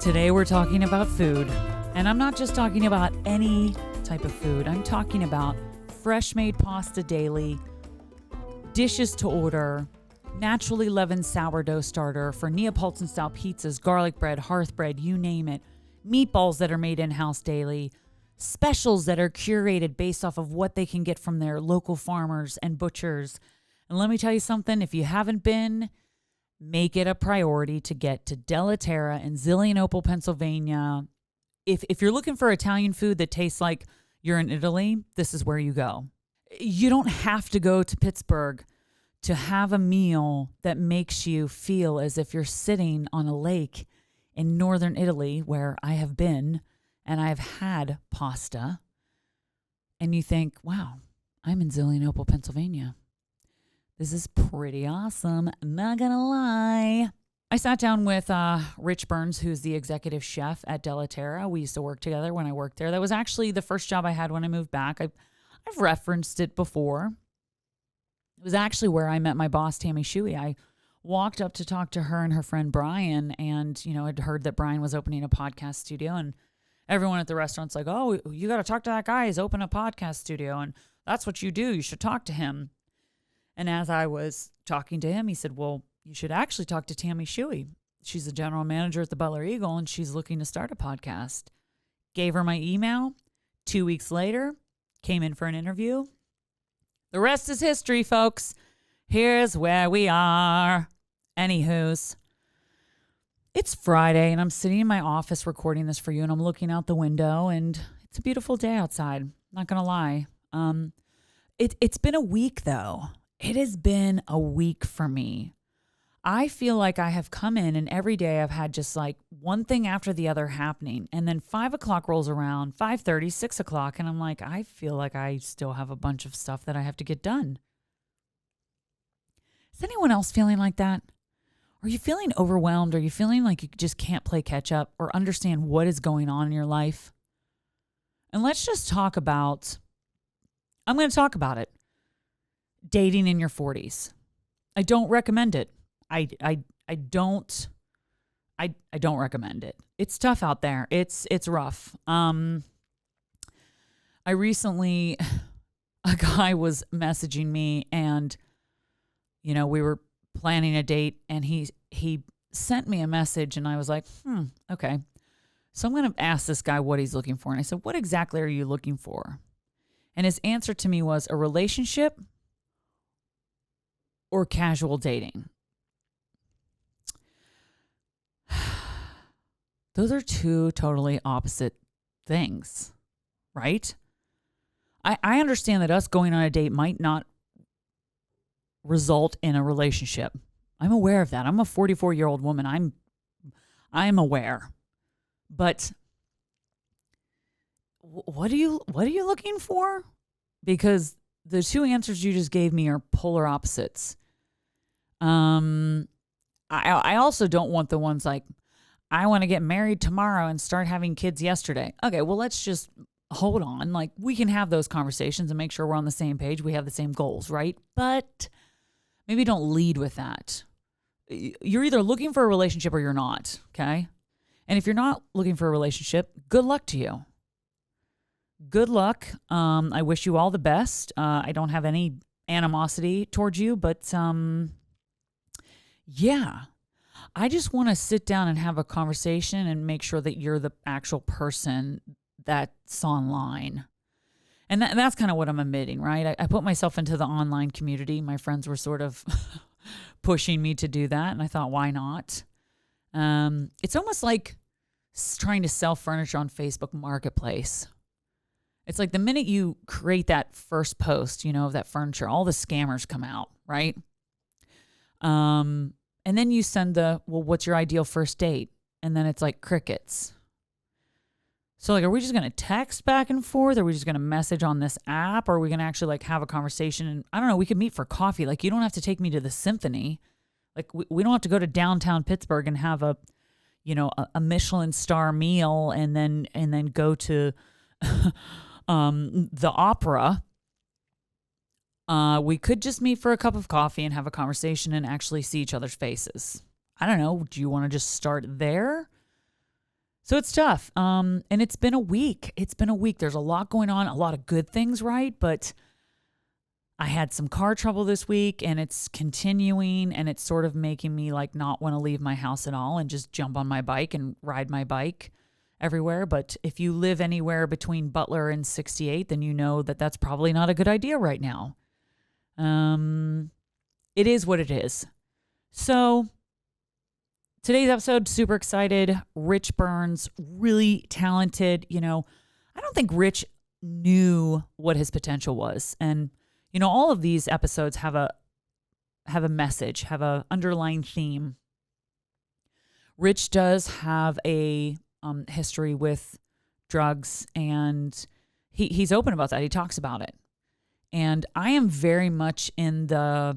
Today we're talking about food, and I'm not just talking about any type of food. I'm talking about fresh-made pasta daily, dishes to order, naturally leavened sourdough starter for Neapolitan-style pizzas, garlic bread, hearth bread, you name it, meatballs that are made in-house daily, specials that are curated based off of what they can get from their local farmers and butchers. And let me tell you something, if you haven't been, make it a priority to get to Della Terra in Zelienople, Pennsylvania. If you're looking for Italian food that tastes like you're in Italy, this is where you go. You don't have to go to Pittsburgh to have a meal that makes you feel as if you're sitting on a lake in northern Italy, where I have been and I've had pasta. And you think, wow, I'm in Zelienople, Pennsylvania. This is pretty awesome. I'm not going to lie. I sat down with Rich Burns, who's the executive chef at Della Terra. We used to work together when I worked there. That was actually the first job I had when I moved back. I've referenced it before. It was actually where I met my boss, Tammy Shuey. I walked up to talk to her and her friend Brian, and, I'd heard that Brian was opening a podcast studio, and everyone at the restaurant's like, oh, you got to talk to that guy. He's opened a podcast studio, and that's what you do. You should talk to him. And as I was talking to him, he said, well, you should actually talk to Tammy Shuey. She's the general manager at the Butler Eagle, and she's looking to start a podcast. Gave her my email. 2 weeks later, came in for an interview. The rest is history, folks. Here's where we are. Anywho's, it's Friday, and I'm sitting in my office recording this for you, and I'm looking out the window, and it's a beautiful day outside. Not going to lie. It's been a week, though. It has been a week for me. I feel like I have come in and every day I've had just like one thing after the other happening. And then 5 o'clock rolls around, 5:30, 6 o'clock. And I'm like, I feel like I still have a bunch of stuff that I have to get done. Is anyone else feeling like that? Are you feeling overwhelmed? Are you feeling like you just can't play catch up or understand what is going on in your life? And let's just talk about, I'm going to talk about it. Dating in your 40s. I don't recommend it. I don't recommend it. It's tough out there. It's rough. I recently, a guy was messaging me, and we were planning a date, and he sent me a message, and I was like, okay. So I'm going to ask this guy what he's looking for. And I said, what exactly are you looking for? And his answer to me was a relationship or casual dating. Those are two totally opposite things, right? I understand that us going on a date might not result in a relationship. I'm aware of that. I'm a 44-year-old woman. I'm aware. But what are you looking for? Because the two answers you just gave me are polar opposites. I also don't want the ones like, I want to get married tomorrow and start having kids yesterday. Okay, well, let's just hold on. Like, we can have those conversations and make sure we're on the same page. We have the same goals, right? But maybe don't lead with that. You're either looking for a relationship or you're not, okay? And if you're not looking for a relationship, good luck to you. Good luck. I wish you all the best. I don't have any animosity towards you, but yeah. I just want to sit down and have a conversation and make sure that you're the actual person that's online. And that's kind of what I'm admitting, right? I put myself into the online community. My friends were sort of pushing me to do that, and I thought, why not? It's almost like trying to sell furniture on Facebook Marketplace. It's like the minute you create that first post, of that furniture, all the scammers come out, right? And then you send what's your ideal first date? And then it's like crickets. So like, are we just going to text back and forth? Are we just going to message on this app? Or are we going to actually like have a conversation? And I don't know, we could meet for coffee. Like, you don't have to take me to the symphony. Like, we don't have to go to downtown Pittsburgh and have a Michelin star meal and then go to the opera. We could just meet for a cup of coffee and have a conversation and actually see each other's faces. I don't know. Do you want to just start there? So it's tough. And it's been a week. There's a lot going on, a lot of good things, right? But I had some car trouble this week and it's continuing, and it's sort of making me like not want to leave my house at all and just jump on my bike and ride my bike everywhere. But if you live anywhere between Butler and 68, then you know that that's probably not a good idea right now. It is what it is. So today's episode, super excited. Rich Burns, really talented. I don't think Rich knew what his potential was. And all of these episodes have a message, have a underlying theme. Rich does have a history with drugs, and he's open about that. He talks about it. And I am very much in a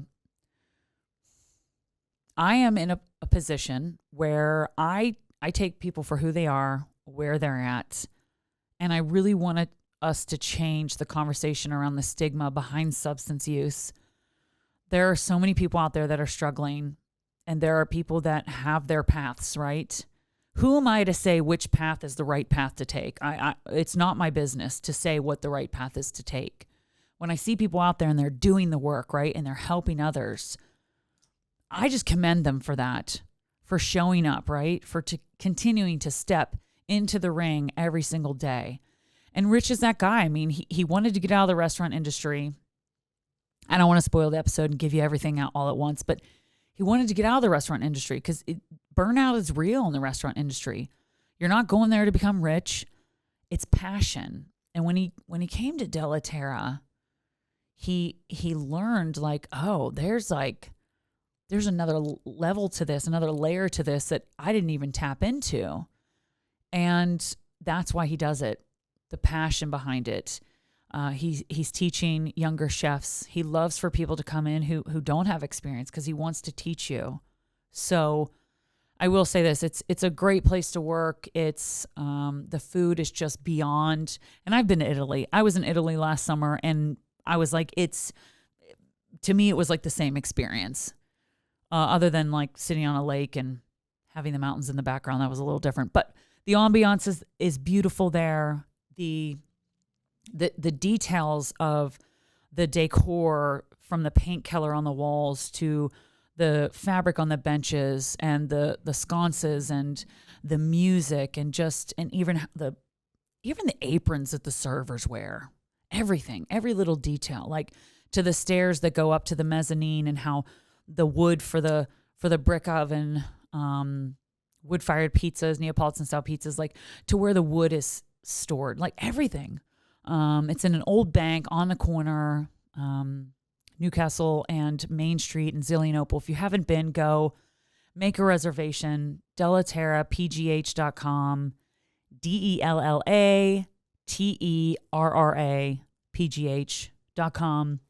position where I take people for who they are, where they're at, and I really wanted us to change the conversation around the stigma behind substance use. There are so many people out there that are struggling, and there are people that have their paths, right? Who am I to say which path is the right path to take? It's not my business to say what the right path is to take. When I see people out there and they're doing the work, right, and they're helping others, I just commend them for that, for showing up, right, for continuing to step into the ring every single day. And Rich is that guy. I mean, he wanted to get out of the restaurant industry. I don't want to spoil the episode and give you everything out all at once, but he wanted to get out of the restaurant industry because burnout is real in the restaurant industry. You're not going there to become rich. It's passion. And when he came to Della Terra, he learned like, oh, there's another level to this, another layer to this that I didn't even tap into. And that's why he does it. The passion behind it. He's teaching younger chefs. He loves for people to come in who don't have experience because he wants to teach you. So I will say this, it's a great place to work. It's the food is just beyond. And I've been to Italy. I was in Italy last summer, and I was like, to me, it was like the same experience. Other than like sitting on a lake and having the mountains in the background. That was a little different. But the ambiance is beautiful there. The details of the decor, from the paint color on the walls to the fabric on the benches and the sconces and the music and even the aprons that the servers wear. Everything, every little detail, like to the stairs that go up to the mezzanine, and how the wood for the brick oven, wood-fired pizzas, Neapolitan style pizzas, like to where the wood is stored, like everything. It's in an old bank on the corner, Newcastle and Main Street in Zelienople. If you haven't been, go make a reservation. DellaTerra.pgh.com, DellaTerrapgh.com.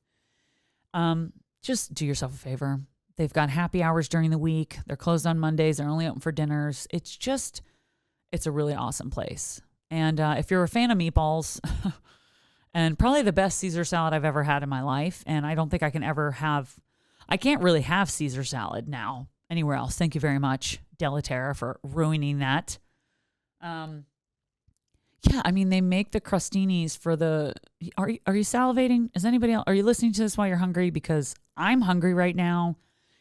Just do yourself a favor. They've got happy hours during the week. They're closed on Mondays. They're only open for dinners. It's a really awesome place. And if you're a fan of meatballs, and probably the best Caesar salad I've ever had in my life, and I don't think I can't really have Caesar salad now anywhere else. Thank you very much, Della Terra, for ruining that. Yeah, I mean, they make the crostinis for are you salivating? Is anybody else, are you listening to this while you're hungry? Because I'm hungry right now.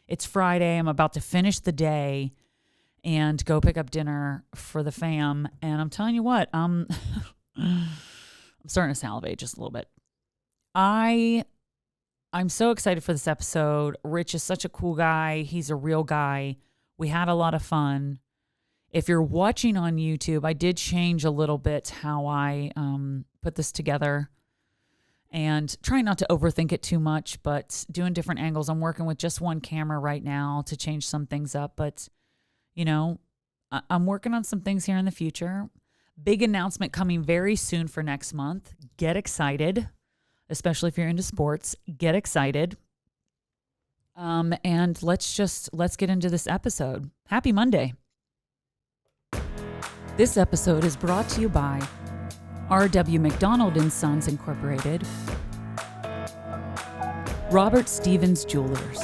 It's Friday. I'm about to finish the day and go pick up dinner for the fam. And I'm telling you what, I'm starting to salivate just a little bit. I'm so excited for this episode. Rich is such a cool guy. He's a real guy. We had a lot of fun. If you're watching on YouTube, I did change a little bit how I put this together, and trying not to overthink it too much, but doing different angles. I'm working with just one camera right now to change some things up, but I'm working on some things here in the future. Big announcement coming very soon for next month. Get excited, especially if you're into sports. Get excited. And let's get into this episode. Happy Monday. This episode is brought to you by R.W. McDonald & Sons Incorporated, Robert Stevens Jewelers,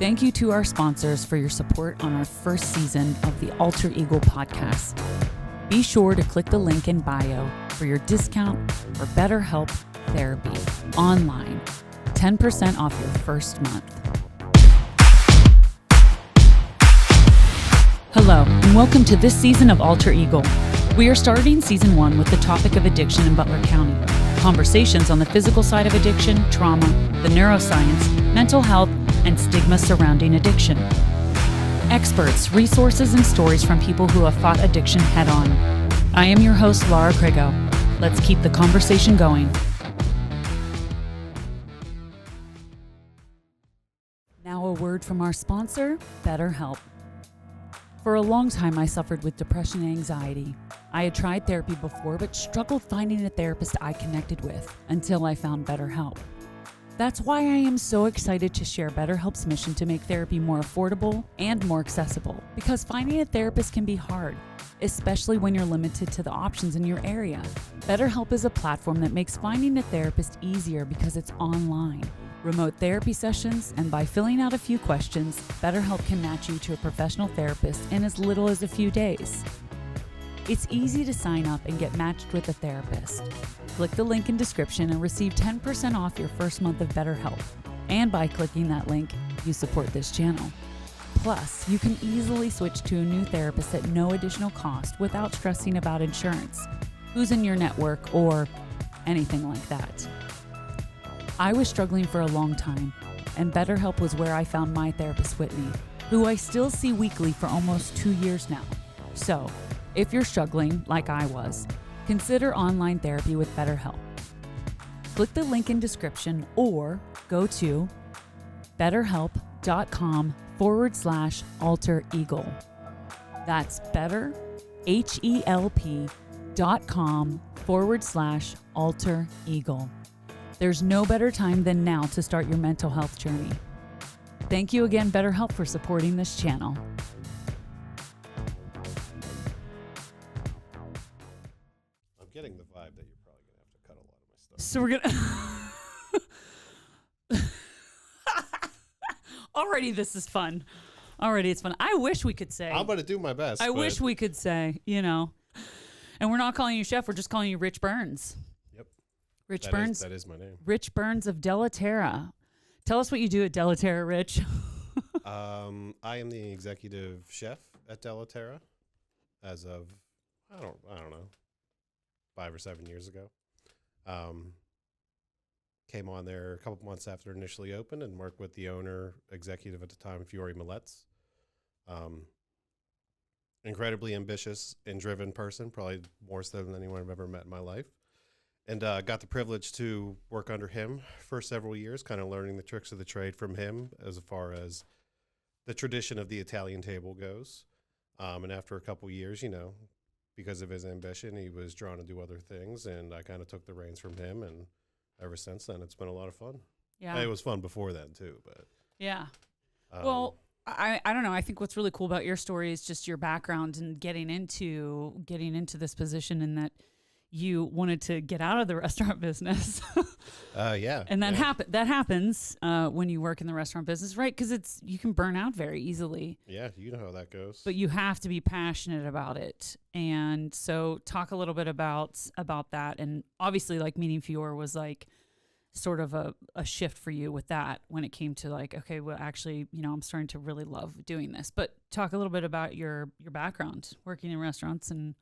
Thank you to our sponsors for your support on our first season of the Alter Ego podcast. Be sure to click the link in bio for your discount for BetterHelp Therapy online. 10% off your first month. Hello, and welcome to this season of Alter Ego. We are starting season 1 with the topic of addiction in Butler County. Conversations on the physical side of addiction, trauma, the neuroscience, mental health, and stigma surrounding addiction. Experts, resources, and stories from people who have fought addiction head on. I am your host, Laura Crago. Let's keep the conversation going. Now a word from our sponsor, BetterHelp. For a long time, I suffered with depression and anxiety. I had tried therapy before, but struggled finding a therapist I connected with until I found BetterHelp. That's why I am so excited to share BetterHelp's mission to make therapy more affordable and more accessible, because finding a therapist can be hard, especially when you're limited to the options in your area. BetterHelp is a platform that makes finding a therapist easier because it's online. Remote therapy sessions, and by filling out a few questions, BetterHelp can match you to a professional therapist in as little as a few days. It's easy to sign up and get matched with a therapist. Click the link in description and receive 10% off your first month of BetterHelp. And by clicking that link, you support this channel. Plus, you can easily switch to a new therapist at no additional cost without stressing about insurance, who's in your network, or anything like that. I was struggling for a long time, and BetterHelp was where I found my therapist, Whitney, who I still see weekly for almost 2 years now. So, if you're struggling, like I was, consider online therapy with BetterHelp. Click the link in description or go to betterhelp.com/altereagle. That's betterhelp.com/altereagle. There's no better time than now to start your mental health journey. Thank you again, BetterHelp, for supporting this channel. Getting the vibe that you're probably going to have to cut a lot of my stuff. So we're going to... Already this is fun. Already it's fun. I wish we could say... I'm going to do my best. I wish we could say, And we're not calling you Chef. We're just calling you Rich Burns. Yep. Rich Burns. That is my name. Rich Burns of Della Terra. Tell us what you do at Della Terra, Rich. I am the executive chef at Della Terra as of, I don't know, 5 or 7 years ago. Came on there a couple months after it initially opened and worked with the owner, executive at the time, Fiore Moletz. Incredibly ambitious and driven person, probably more so than anyone I've ever met in my life. And got the privilege to work under him for several years, kind of learning the tricks of the trade from him as far as the tradition of the Italian table goes. And after a couple years, because of his ambition, he was drawn to do other things, and I kind of took the reins from him, and ever since then, it's been a lot of fun. Yeah. It was fun before then, too, but... Yeah. Well, I don't know. I think what's really cool about your story is just your background and getting into this position, and that you wanted to get out of the restaurant business. Yeah. And that happens when you work in the restaurant business, right? Because you can burn out very easily. Yeah, you know how that goes. But you have to be passionate about it. And so talk a little bit about that. And obviously, like, meeting Fiore was like sort of a shift for you with that when it came to like, okay, well, actually, I'm starting to really love doing this. But talk a little bit about your background working in restaurants and...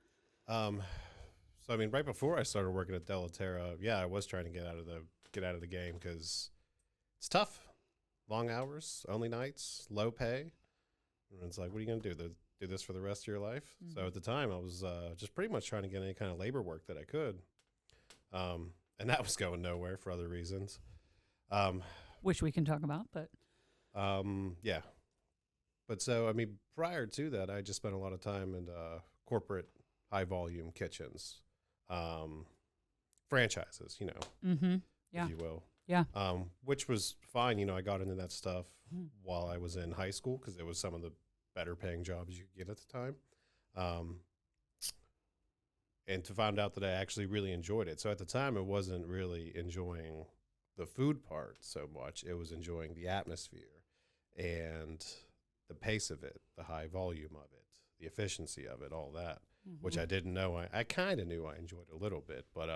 So, right before I started working at Della Terra, I was trying to get out of the game because it's tough. Long hours, only nights, low pay. And it's like, what are you going to do? Do this for the rest of your life? Mm-hmm. So at the time, I was just pretty much trying to get any kind of labor work that I could. And that was going nowhere for other reasons. Which we can talk about, but... Yeah. But so, prior to that, I just spent a lot of time in corporate high-volume kitchens. Franchises, mm-hmm. Yeah. if you will. Yeah. Which was fine. I got into that stuff while I was in high school because it was some of the better paying jobs you could get at the time. And to find out that I actually really enjoyed it. So at the time, it wasn't really enjoying the food part so much. It was enjoying the atmosphere and the pace of it, the high volume of it, the efficiency of it, all that, which I didn't know. I kind of knew I enjoyed a little bit, but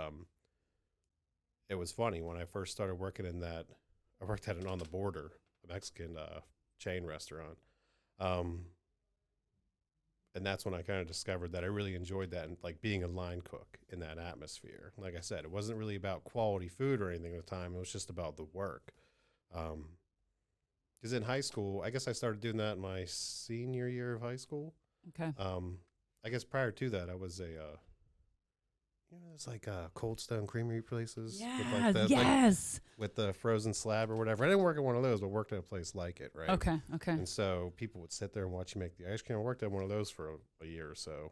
it was funny when I first started working in that. I worked at an On the Border, a Mexican chain restaurant. And that's when I kind of discovered that I really enjoyed that, and like being a line cook in that atmosphere. Like I said, it wasn't really about quality food or anything at the time. It was just about the work. Because in high school, I guess I started doing that in my senior year of high school. Okay. I guess prior to that, I was it's like Cold Stone Creamery places. Yes, with yes. With the frozen slab or whatever. I didn't work at one of those, but worked at a place like it, right? Okay. And so people would sit there and watch you make the ice cream. I worked at one of those for a year or so.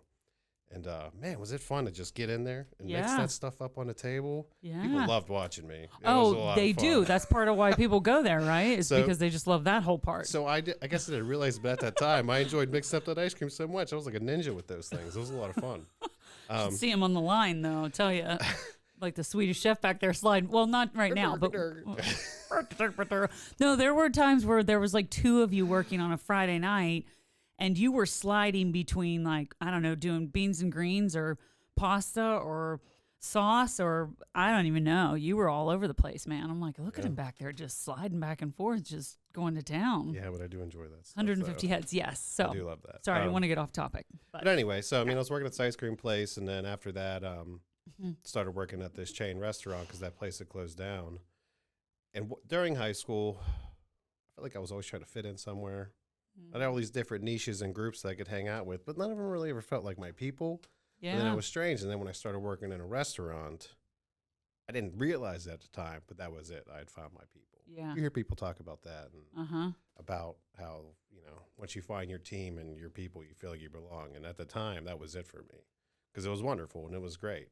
And man, was it fun to just get in there and mix that stuff up on the table. Yeah. People loved watching me. It was a lot they of fun. do. That's part of why people go there, right? It's because they just love that whole part. So I guess I didn't realize, but at that time, I enjoyed mixing up that ice cream so much. I was like a ninja with those things. It was a lot of fun. See him on the line, though, I'll tell you. Like the Swedish chef back there sliding. Well, not right now, but no, there were times where there was like two of you working on a Friday night, and you were sliding between, like, I don't know, doing beans and greens or pasta or sauce, or I don't even know. You were all over the place, man. I'm like, look at him back there just sliding back and forth, just going to town. Yeah, but I do enjoy that stuff. 150 heads, yes. So I do love that. Sorry, I want to get off topic. But anyway, so I mean, I was working at this ice cream place, and then after that, started working at this chain restaurant because that place had closed down. And during high school, I felt like I was always trying to fit in somewhere. I had all these different niches and groups that I could hang out with, but none of them really ever felt like my people. Yeah. And then it was strange. And then when I started working in a restaurant, I didn't realize at the time, but that was it. I had found my people. Yeah. You hear people talk about that and about how, once you find your team and your people, you feel like you belong. And at the time, that was it for me because it was wonderful and it was great.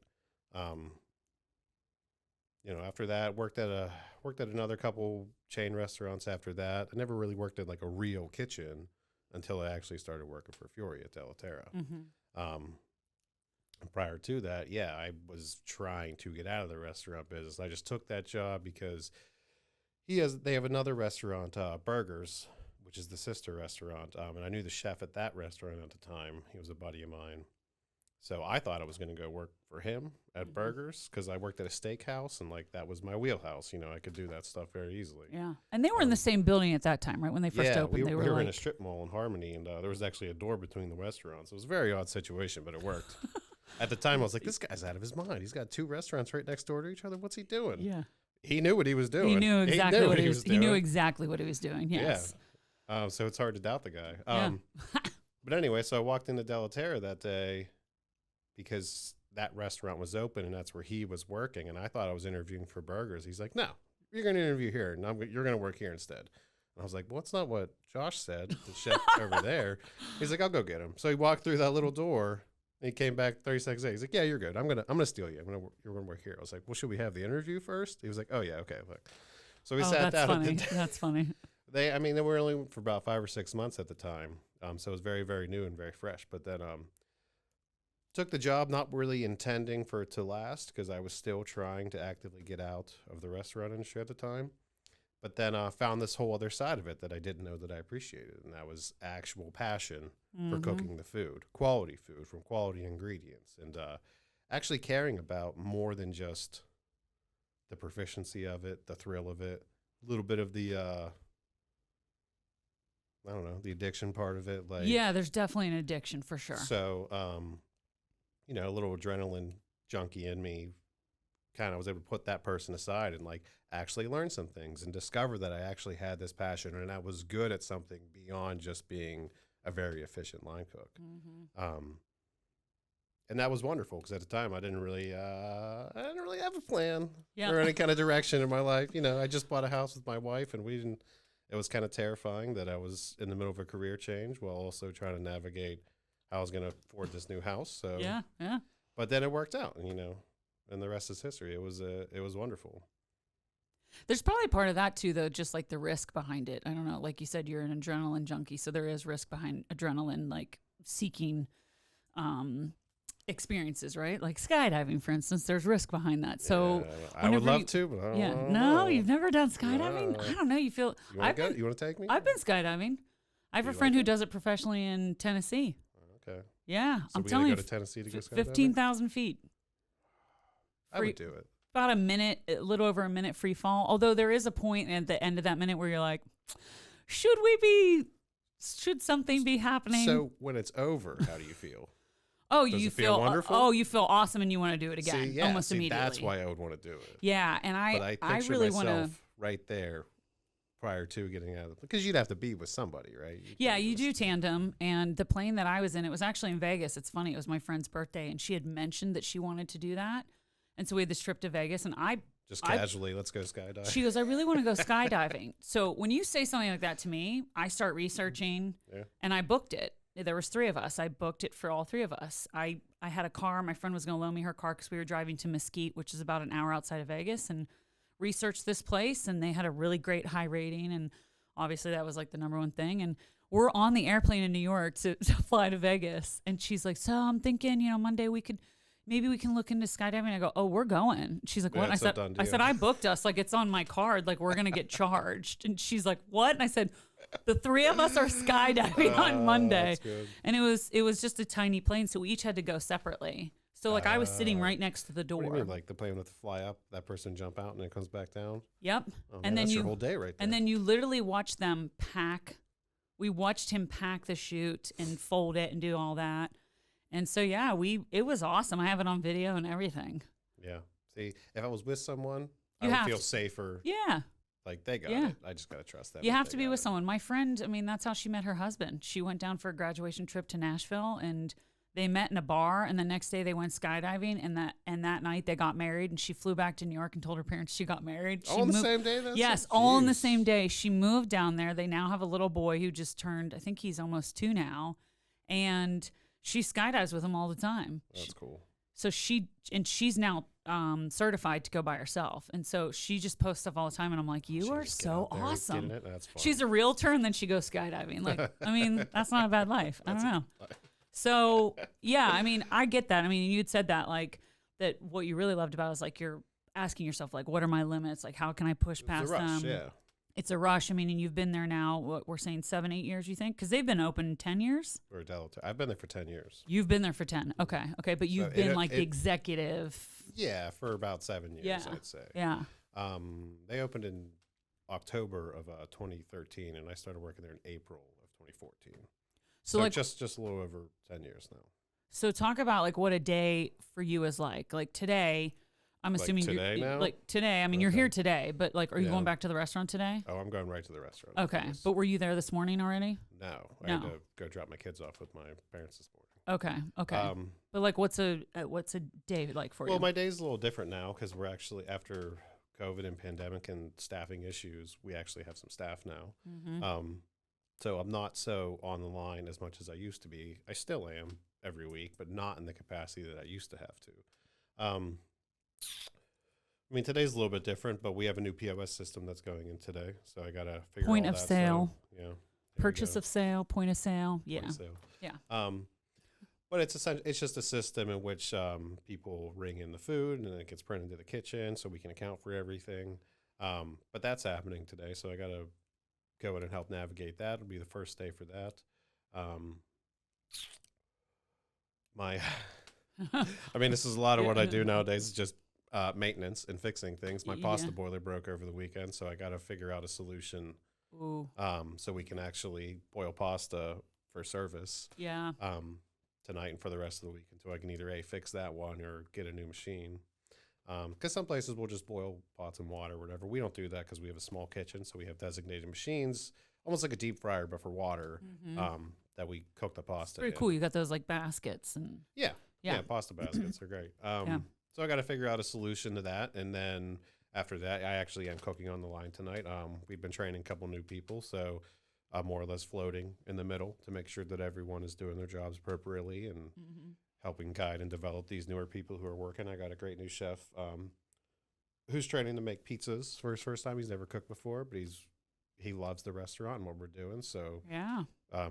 After that, worked at another couple chain restaurants after that. I never really worked at like a real kitchen until I actually started working for Fiore at Terra. Prior to that, I was trying to get out of the restaurant business. I just took that job because they have another restaurant, Burgers, which is the sister restaurant. And I knew the chef at that restaurant at the time. He was a buddy of mine. So I thought I was going to go work for him at Burgers because I worked at a steakhouse and like that was my wheelhouse. I could do that stuff very easily. Yeah. And they were in the same building at that time, right? When they first opened, we were in a strip mall in Harmony, and there was actually a door between the restaurants. It was a very odd situation, but it worked. At the time, I was like, this guy's out of his mind. He's got two restaurants right next door to each other. What's he doing? Yeah. He knew what he was doing. He knew exactly what he was doing. He knew exactly what he was doing. Yes. Yeah. So it's hard to doubt the guy. But anyway, so I walked into Della Terra that day because that restaurant was open and that's where he was working. And I thought I was interviewing for Burgers. He's like, no, you're going to interview here and you're going to work here instead. And I was like, well, that's not what Josh said, the chef over there. He's like, I'll go get him. So he walked through that little door and he came back 30 seconds later. He's like, yeah, you're good. I'm going to steal you. You're going to work here. I was like, well, should we have the interview first? He was like, oh yeah. Okay. So we sat down. Funny. That's funny. They were only for about 5 or 6 months at the time. So it was very, very new and very fresh. But then, took the job not really intending for it to last because I was still trying to actively get out of the restaurant industry at the time. But then found this whole other side of it that I didn't know that I appreciated, and that was actual passion for cooking the food, quality food from quality ingredients, and actually caring about more than just the proficiency of it, the thrill of it, a little bit of the the addiction part of it. Like, yeah, there's definitely an addiction for sure. So, a little adrenaline junkie in me kind of was able to put that person aside and like actually learn some things and discover that I actually had this passion and I was good at something beyond just being a very efficient line cook. And that was wonderful because at the time I didn't really have a plan or any kind of direction in my life. I just bought a house with my wife and it was kind of terrifying that I was in the middle of a career change while also trying to navigate how I was going to afford this new house. So yeah. But then it worked out, and the rest is history. It was wonderful. There's probably part of that too, though, just like the risk behind it. I don't know. Like you said, you're an adrenaline junkie, so there is risk behind adrenaline, like seeking experiences, right? Like skydiving, for instance, there's risk behind that. So I would love to, but I don't no, know. you've never done skydiving? No. I don't know. You feel You want to go? You want to take me? I've been skydiving. I have a friend who does it professionally in Tennessee. Okay. Yeah, So I'm we telling you, go to Tennessee to go skydiving? 15,000 feet. I would do it. About a little over a minute free fall. Although there is a point at the end of that minute where you're like, should something be happening? So when it's over, how do you feel? Oh, Does you it feel wonderful? Oh, you feel awesome, and you want to do it again. See, Almost immediately. That's why I would want to do it. Yeah, and I picture really want to. myself right there prior to getting out of the, because you'd have to be with somebody, right? You do tandem. And the plane that I was in, it was actually in Vegas. It's funny. It was my friend's birthday, and she had mentioned that she wanted to do that. And so we had this trip to Vegas, and just casually, let's go skydiving. She goes, I really want to go skydiving. So when you say something like that to me, I start researching, and I booked it. There was 3 of us. I booked it for all 3 of us. I had a car. My friend was going to loan me her car because we were driving to Mesquite, which is about an hour outside of Vegas, and researched this place. And they had a really great high rating. And obviously that was like the number one thing. And we're on the airplane in New York to fly to Vegas. And she's like, so I'm thinking, Monday maybe we can look into skydiving. I go, oh, we're going. She's like, what? And I said, I booked us. Like, it's on my card. Like, we're going to get charged. And she's like, what? And I said, the 3 of us are skydiving on Monday. And it was just a tiny plane. So we each had to go separately. So like I was sitting right next to the door. What do you mean, like the plane would have to fly up, that person jump out, and then it comes back down? Yep. Oh, man, and then that's your whole day right there. And then you literally watch them pack. We watched him pack the chute and fold it and do all that. And so, yeah, it was awesome. I have it on video and everything. Yeah. See, if I was with someone, I would feel safer. Yeah. Like, they got it. I just got to trust them. You have to be with someone. My friend, that's how she met her husband. She went down for a graduation trip to Nashville, and they met in a bar, and the next day they went skydiving, and that night they got married, and she flew back to New York and told her parents she got married. All on the same day? Yes, all on the same day. She moved down there. They now have a little boy who just turned, I think he's almost 2 now, and she skydives with him all the time. That's cool. So she's now certified to go by herself. And so she just posts stuff all the time. And I'm like, you are so awesome. That's fun. She's a realtor, and then she goes skydiving. Like, that's not a bad life. I don't know. So, yeah, I get that. You'd said that, like, that what you really loved about it is, like, you're asking yourself, like, what are my limits? Like, how can I push past them? Yeah. It's a rush. And you've been there now, what we're saying, 7-8 years, you think? Because they've been open 10 years? Or Della. I've been there for 10 years. You've been there for 10. Okay. But you've been the executive. Yeah, for about 7 years, I'd say. Yeah. They opened in October of 2013, and I started working there in April of 2014. So like just a little over 10 years now. So talk about like what a day for you is like. Like today, I'm assuming today you're now? like today. You're here today, but like, are you going back to the restaurant today? Oh, I'm going right to the restaurant. Okay, but were you there this morning already? No, I had to go drop my kids off with my parents this morning. Okay. But like, what's a day like for you? Well, my day's a little different now because we're actually after COVID and pandemic and staffing issues. We actually have some staff now. Mm-hmm. So I'm not so on the line as much as I used to be. I still am every week, but not in the capacity that I used to have to. Today's a little bit different, but we have a new POS system that's going in today. So I got to figure point all of that sale. So, yeah. Purchase of sale, point of sale. Yeah. Point of sale. Yeah. But it's just a system in which people ring in the food and then it gets printed into the kitchen so we can account for everything. But that's happening today. So I got to go in and help navigate that. It'll be the first day for that. This is a lot of what I do nowadays. It's just maintenance and fixing things. My pasta boiler broke over the weekend, so I got to figure out a solution. Ooh. So we can actually boil pasta for service. Yeah. Tonight and for the rest of the week until I can either fix that one or get a new machine. Because some places will just boil pots and water or whatever. We don't do that because we have a small kitchen, so we have designated machines, almost like a deep fryer but for water, that we cook the pasta. Pretty cool. You got those like baskets and yeah, pasta baskets are great. So I got to figure out a solution to that, and then after that, I actually am cooking on the line tonight. We've been training a couple new people, so I'm more or less floating in the middle to make sure that everyone is doing their jobs appropriately and helping guide and develop these newer people who are working. I got a great new chef who's training to make pizzas for his first time. He's never cooked before, but he loves the restaurant and what we're doing. So yeah,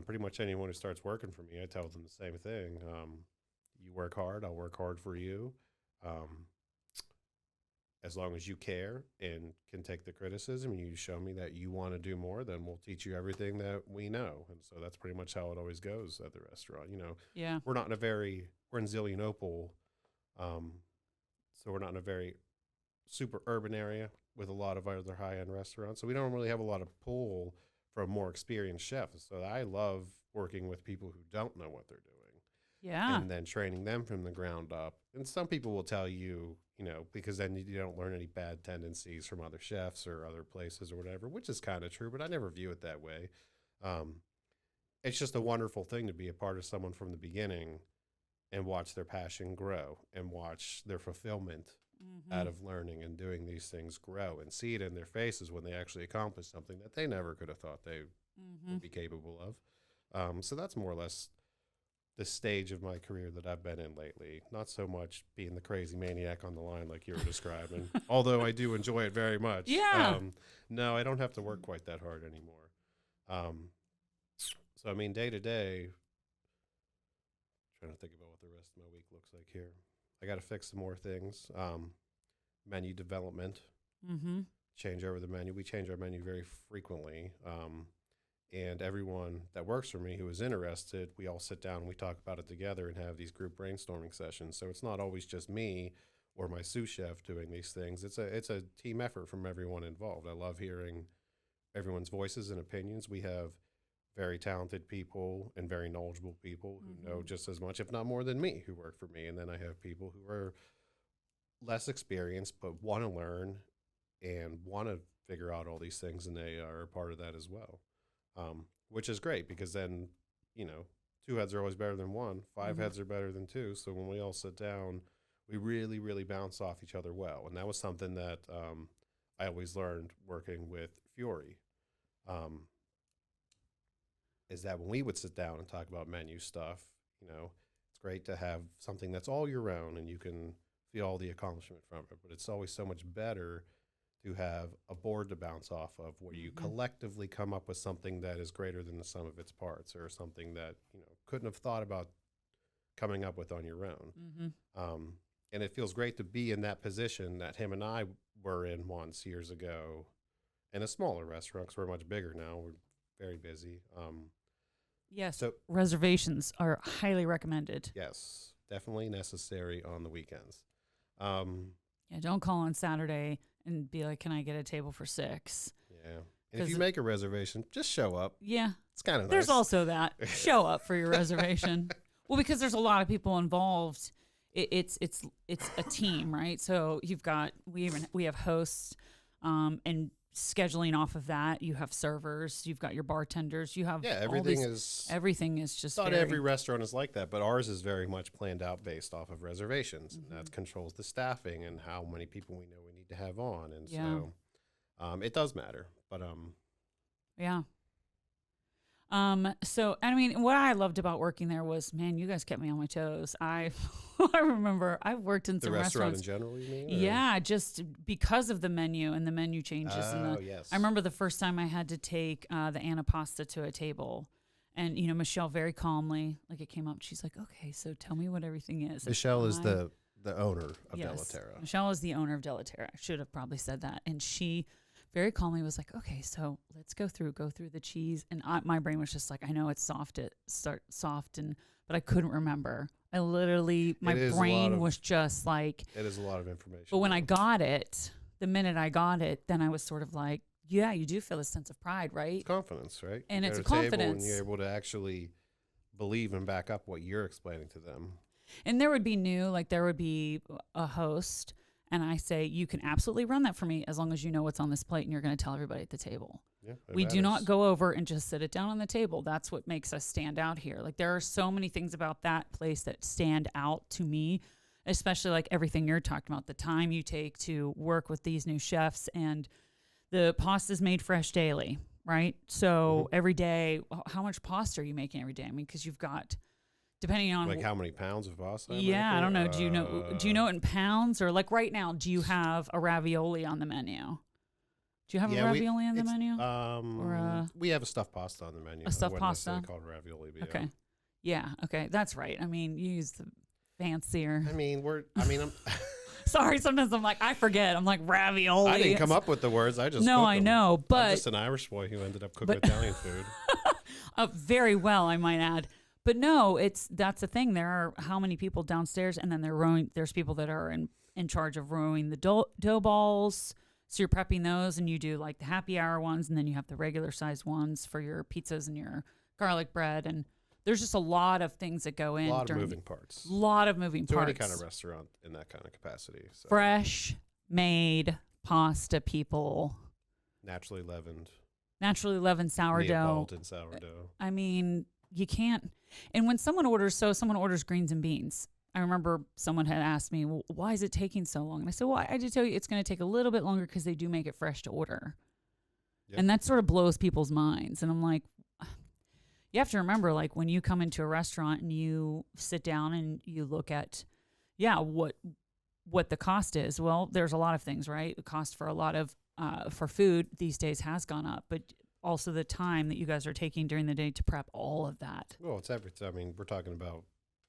pretty much anyone who starts working for me, I tell them the same thing. you work hard, I'll work hard for you. As long as you care and can take the criticism and you show me that you want to do more, then we'll teach you everything that we know. And so that's pretty much how it always goes at the restaurant. Yeah. We're in Zelienople. So we're not in a very super urban area with a lot of other high-end restaurants. So we don't really have a lot of pull from more experienced chefs. So I love working with people who don't know what they're doing. Yeah. And then training them from the ground up. And some people will tell you, because then you don't learn any bad tendencies from other chefs or other places or whatever, which is kind of true, but I never view it that way. It's just a wonderful thing to be a part of someone from the beginning and watch their passion grow and watch their fulfillment out of learning and doing these things grow and see it in their faces when they actually accomplish something that they never could have thought they would be capable of. So that's more or less the stage of my career that I've been in lately. Not so much being the crazy maniac on the line like you were describing, although I do enjoy it very much. Yeah. No, I don't have to work quite that hard anymore. So, I mean, day to day, trying to think about what the rest of my week looks like here. I got to fix some more things. Menu development, change over the menu. We change our menu very frequently. And everyone that works for me who is interested, we all sit down and we talk about it together and have these group brainstorming sessions. So it's not always just me or my sous chef doing these things. It's a team effort from everyone involved. I love hearing everyone's voices and opinions. We have very talented people and very knowledgeable people who know just as much, if not more than me, who work for me. And then I have people who are less experienced but want to learn and want to figure out all these things, and they are a part of that as well. Which is great because then, two heads are always better than one. Five heads are better than two. So when we all sit down, we really, really bounce off each other well. And that was something that I always learned working with Fiore, is that when we would sit down and talk about menu stuff, it's great to have something that's all year round and you can feel all the accomplishment from it. But it's always so much better to have a board to bounce off of where you collectively come up with something that is greater than the sum of its parts, or something that, couldn't have thought about coming up with on your own. And it feels great to be in that position that him and I were in once years ago in a smaller restaurant, because we're much bigger now. We're very busy. Yes. So reservations are highly recommended. Yes, definitely necessary on the weekends. Yeah, don't call on Saturday and be like, can I get a table for 6? Yeah. And if you make a reservation, just show up. Yeah. It's kind of nice. There's also that. Show up for your reservation. Well, because there's a lot of people involved. It's a team, right? So we have hosts, and scheduling off of that, you have servers, you've got your bartenders, you have everything is just. Not every restaurant is like that, but ours is very much planned out based off of reservations, and that controls the staffing and how many people we know we need to have on, and so it does matter. But yeah. So, I mean, what I loved about working there was, man, you guys kept me on my toes. I remember I've worked in some restaurant restaurants. in general, you mean? Yeah, just because of the menu and the menu changes. Yes. I remember the first time I had to take the antipasta to a table, and Michelle very calmly, like, it came up, she's like, okay, so tell me what everything is. Michelle is the owner of Della Terra. Michelle is the owner of Della Terra. I should have probably said that. And she very calmly was like, okay, so let's go through the cheese. And my brain was just like, I know it's soft, but I couldn't remember. I literally, my brain was just like. It is a lot of information. But when I got it, the minute I got it, then I was sort of like, yeah, you do feel a sense of pride, right? It's confidence, right? And it's a And confidence. you're able to actually believe and back up what you're explaining to them. And there would be a host, and I say, you can absolutely run that for me as long as you know what's on this plate and you're going to tell everybody at the table. Yeah, we do not go over and just sit it down on the table. That's what makes us stand out here. Like, there are so many things about that place that stand out to me, especially like everything you're talking about, the time you take to work with these new chefs, and the pasta's made fresh daily, right? So every day, how much pasta are you making every day? I mean, because you've got, depending on like how many pounds of pasta. Yeah, I don't know. Do you know it in pounds, or like right now? Do you have a ravioli on the menu? Do you have a ravioli on the menu? We have a stuffed pasta on the menu. A stuffed pasta? Called ravioli. But okay. Yeah. Okay. That's right. I mean, you use the fancier. I mean, I'm Sorry, sometimes I'm like, I forget. I'm like ravioli. I didn't come up with the words. I just no, cook I them. know, but I'm just an Irish boy who ended up cooking Italian food. very well, I might add. But no, that's the thing. There are how many people downstairs, and then there's people that are in charge of rowing the dough balls. So you're prepping those, and you do like the happy hour ones, and then you have the regular size ones for your pizzas and your garlic bread. And there's just a lot of things that go in. A lot of moving parts. A lot of moving to parts. any kind of restaurant in that kind of capacity. So. Fresh made pasta people. Naturally leavened sourdough. Neapolitan sourdough. I mean, you can't. And when someone orders greens and beans. I remember someone had asked me, well, why is it taking so long? And I said, well, I just tell you, it's going to take a little bit longer because they do make it fresh to order. Yep. And that sort of blows people's minds. And I'm like, you have to remember, like, when you come into a restaurant and you sit down and you look at, what the cost is. Well, there's a lot of things, right? The cost for a lot of, for food these days has gone up, but also the time that you guys are taking during the day to prep all of that. Well, it's everything. I mean, we're talking about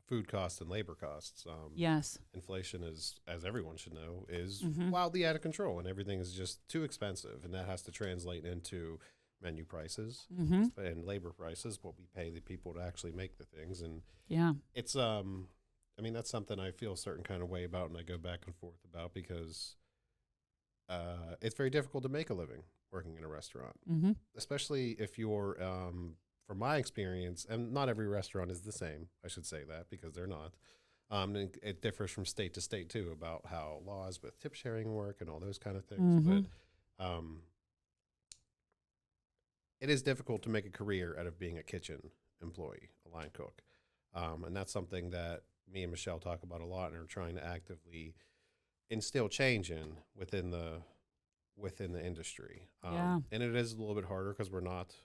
food costs and labor costs. Yes. Inflation is, as everyone should know, is wildly out of control, and everything is just too expensive, and that has to translate into menu prices and labor prices, what we pay the people to actually make the things. And it's, I mean, that's something I feel a certain kind of way about, and I go back and forth about, because it's very difficult to make a living working in a restaurant, especially if you're, from my experience, and not every restaurant is the same, I should say that, because they're not. And it differs from state to state too, about how laws with tip sharing work and all those kind of things. But it is difficult to make a career out of being a kitchen employee, a line cook. And that's something that me and Michelle talk about a lot, and are trying to actively instill change in within the industry. And it is a little bit harder because we're not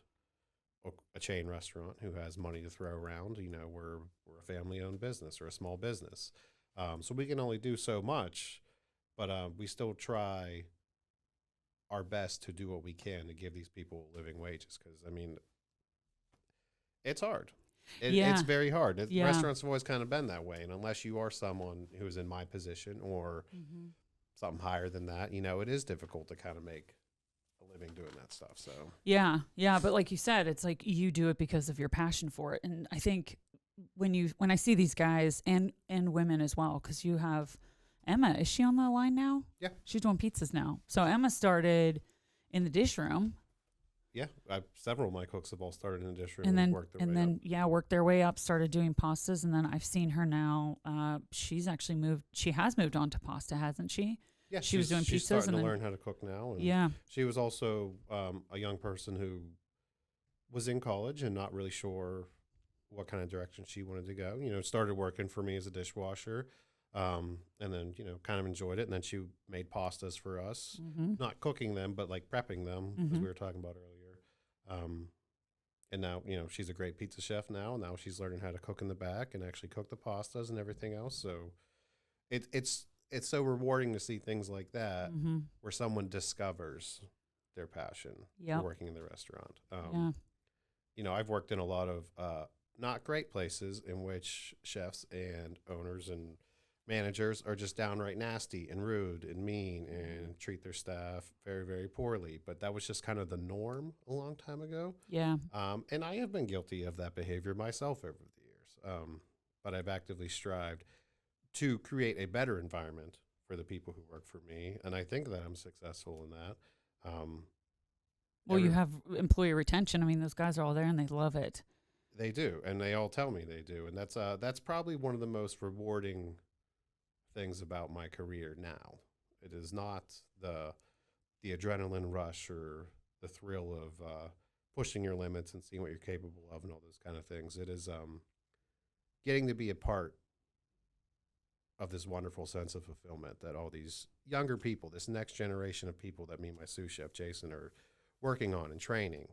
a chain restaurant who has money to throw around. You know, we're a family-owned business or a small business. So we can only do so much, but we still try our best to do what we can to give these people living wages. Because, I mean, it's hard. It's very hard. Restaurants have always kind of been that way. And unless you are someone who's in my position or something higher than that, you know, it is difficult to kind of make a living doing that stuff. So yeah. But like you said, it's like you do it because of your passion for it. And I think when I see these guys and women as well, because you have Emma, is she on the line now? Yeah. She's doing pizzas now. So Emma started in the dish room. Yeah. Several of my cooks have all started in the dish room and then worked their way up, started doing pastas. And then I've seen her now. She's actually she has moved on to pasta, hasn't she? Yeah. She was doing pizzas. She's starting to learn how to cook now. And she was also a young person who was in college and not really sure what kind of direction she wanted to go. You know, started working for me as a dishwasher. And then, you know, kind of enjoyed it. And then she made pastas for us, not cooking them, but like prepping them, as we were talking about earlier. And now, you know, she's a great pizza chef now. Now she's learning how to cook in the back and actually cook the pastas and everything else. So it's so rewarding to see things like that where someone discovers their passion for working in the restaurant. You know, I've worked in a lot of not great places in which chefs and owners and managers are just downright nasty and rude and mean and treat their staff very, very poorly. But that was just kind of the norm a long time ago. Yeah. And I have been guilty of that behavior myself over the years. But I've actively strived to create a better environment for the people who work for me. And I think that I'm successful in that. Well, you have employee retention. I mean, those guys are all there and they love it. They do. And they all tell me they do. And that's probably one of the most rewarding things about my career now. It is not the adrenaline rush or the thrill of pushing your limits and seeing what you're capable of and all those kind of things. It is getting to be a part of this wonderful sense of fulfillment that all these younger people, this next generation of people that me and my sous chef Jason are working on and training.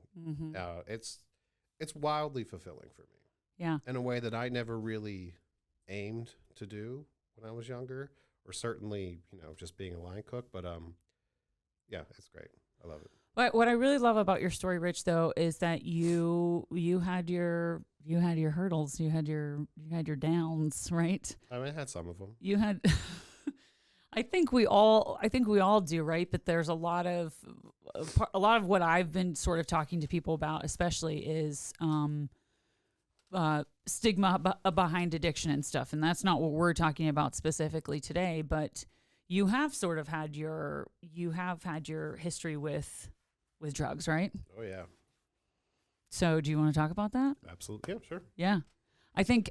It's wildly fulfilling for me. Yeah. In a way that I never really aimed to do when I was younger, or certainly, you know, just being a line cook. But yeah, it's great. I love it. But what I really love about your story, Rich, though, is that you had your hurdles, you had your downs, right? I mean, I had some of them. You had. I think we all do, right? But there's a lot of what I've been sort of talking to people about, especially is stigma behind addiction and stuff, and that's not what we're talking about specifically today. But you have sort of had your history with drugs, right? Oh yeah, So do you want to talk about that? absolutely. Yeah, sure. Yeah. I think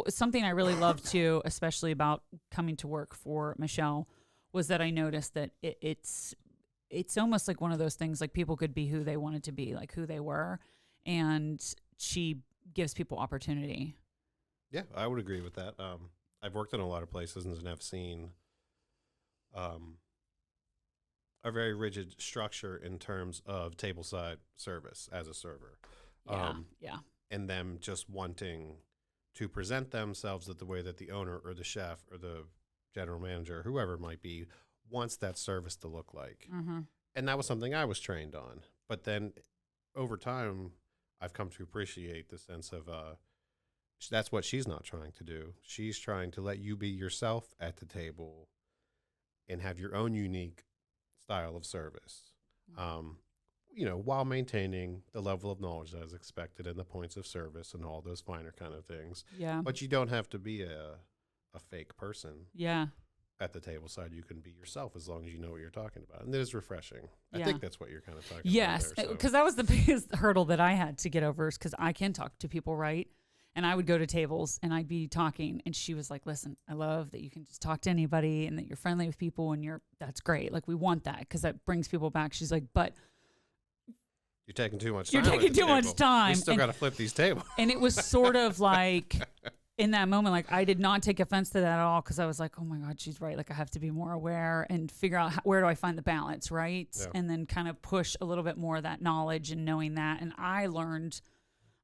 something I really loved too, especially about coming to work for Michelle, was that I noticed that it's almost like one of those things, like people could be who they wanted to be, like who they were, and she gives people opportunity. Yeah, I would agree with that. I've worked in a lot of places and have seen a very rigid structure in terms of tableside service as a server. Yeah. And them just wanting to present themselves the way that the owner or the chef or the general manager, whoever it might be, wants that service to look like. Mm-hmm. And that was something I was trained on. But then over time, I've come to appreciate the sense of that's what she's not trying to do. She's trying to let you be yourself at the table and have your own unique style of service. While maintaining the level of knowledge that is expected and the points of service and all those finer kind of things. Yeah. But you don't have to be a fake person Yeah. at the table side. You can be yourself as long as you know what you're talking about. And it is refreshing. Yeah. I think that's what you're kind of talking Yes, about. because that was the biggest hurdle that I had to get over, is because I can talk to people, right? And I would go to tables and I'd be talking, and she was like, listen, I love that you can just talk to anybody and that you're friendly with people, and that's great. Like, we want that because that brings people back. She's like, but you're taking too much you're time. taking too much time. We still got to flip these tables. And it was sort of like, in that moment, like, I did not take offense to that at all, because I was like, oh my God, she's right. Like, I have to be more aware and figure out where do I find the balance, right? Yeah. And then kind of push a little bit more of that knowledge and knowing that. And I learned,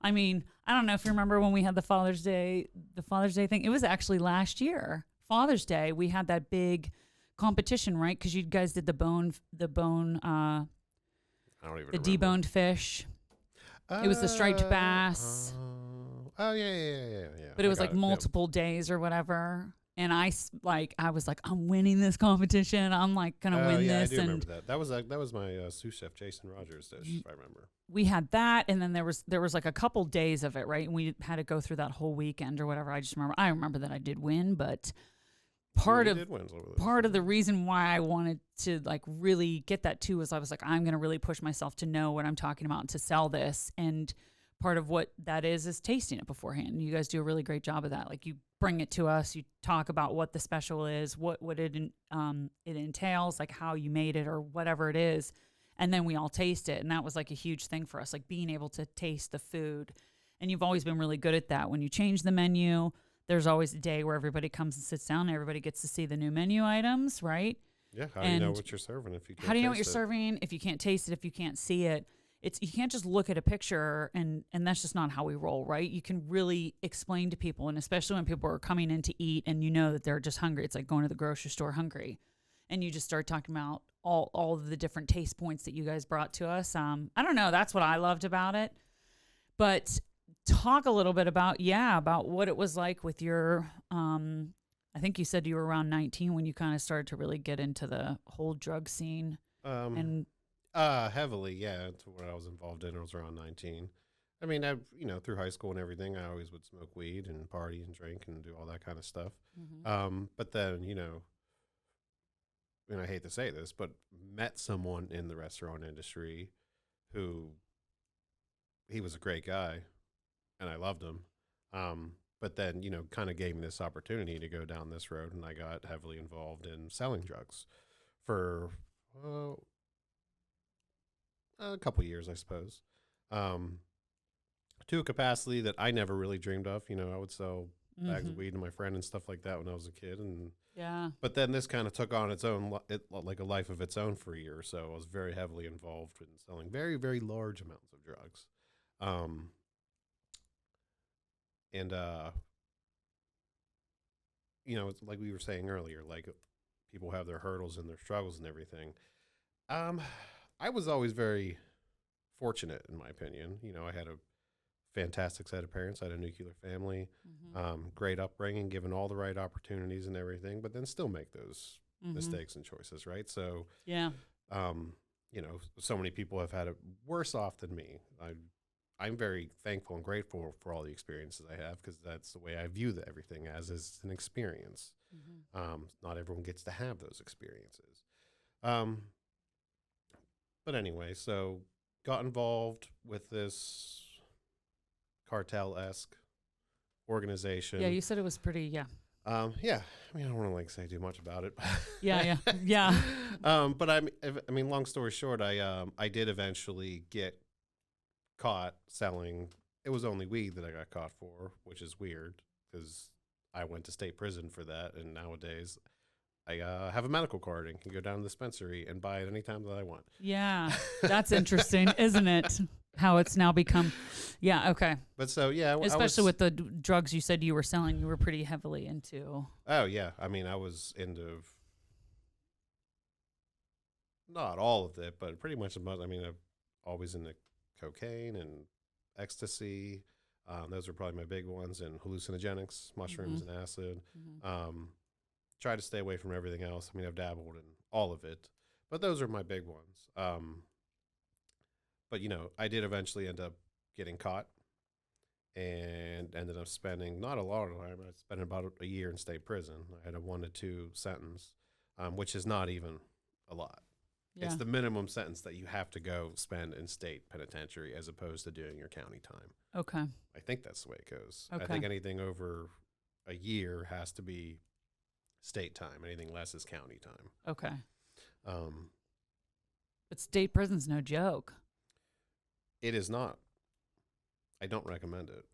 I mean, I don't know if you remember when we had the Father's Day thing. It was actually last year, Father's Day. We had that big competition, right? Because you guys did the I don't even the remember. deboned fish. It was the striped bass. Yeah. But it was like multiple days or whatever. And I was like, I'm winning this competition. I'm like gonna win this. I do and remember that. That was my sous chef Jason Rogers dish, if I remember. we had that, and then there was like a couple days of it, right? And we had to go through that whole weekend or whatever. I remember that I did win, but part of the reason why I wanted to like really get that too was I was like, I'm gonna really push myself to know what I'm talking about and to sell this. And part of what that is tasting it beforehand. You guys do a really great job of that. Like, you bring it to us, you talk about what the special is, what it entails, like how you made it or whatever it is, and then we all taste it. And that was like a huge thing for us, like being able to taste the food. And you've always been really good at that. When you change the menu, there's always a day where everybody comes and sits down and everybody gets to see the new menu items, right? Yeah, how do you know what you're serving if you can't How do you know what taste you're it? serving if you can't taste it, if you can't see it? You can't just look at a picture and that's just not how we roll, right? You can really explain to people, and especially when people are coming in to eat and you know that they're just hungry. It's like going to the grocery store hungry, and you just start talking about all of the different taste points that you guys brought to us. I don't know. That's what I loved about it. But talk a little bit about what it was like with your, I think you said you were around 19 when you kind of started to really get into the whole drug scene. And Heavily, yeah. To what I was involved in, I was around 19. I mean, through high school and everything, I always would smoke weed and party and drink and do all that kind of stuff. But then, and I hate to say this, but met someone in the restaurant industry who, he was a great guy and I loved him. But then, kind of gave me this opportunity to go down this road, and I got heavily involved in selling drugs for a couple years, I suppose, to a capacity that I never really dreamed of. I would sell bags of weed to my friend and stuff like that when I was a kid. But then this kind of took on its own, like a life of its own for a year or so. I was very heavily involved in selling very, very large amounts of drugs. It's like we were saying earlier, like people have their hurdles and their struggles and everything. I was always very fortunate, in my opinion. You know, I had a fantastic set of parents. I had a nuclear family, great upbringing, given all the right opportunities and everything, but then still make those mistakes and choices, right? So, Yeah. you know, so many people have had it worse off than me. I'm very thankful and grateful for all the experiences I have, because that's the way I view everything as, is an experience. Not everyone gets to have those experiences. But anyway, so got involved with this cartel-esque organization. Yeah, you said it was pretty, yeah. Yeah, I mean, I don't want to like say too much about it. Yeah. But I mean, long story short, I did eventually get caught selling. It was only weed that I got caught for, which is weird because I went to state prison for that, and nowadays I have a medical card and can go down to the dispensary and buy it anytime that I want. Yeah, that's interesting, isn't it? How it's now become, yeah, okay. But so, yeah. Especially with the drugs you said you were selling, you were pretty heavily into. Oh, yeah. I mean, I was into, not all of it, but pretty much the most. I mean, I'm always into cocaine and ecstasy. Those are probably my big ones, and hallucinogenics, mushrooms and acid. Try to stay away from everything else. I mean, I've dabbled in all of it, but those are my big ones. But, you know, I did eventually end up getting caught and ended up spending not a lot of time. I spent about a year in state prison. I had a 1 to 2 sentence, which is not even a lot. Yeah. It's the minimum sentence that you have to go spend in state penitentiary as opposed to doing your county time. Okay. I think that's the way it goes. Okay. I think anything over a year has to be state time. Anything less is county time. Okay. But state prison's no joke. It is not. I don't recommend it.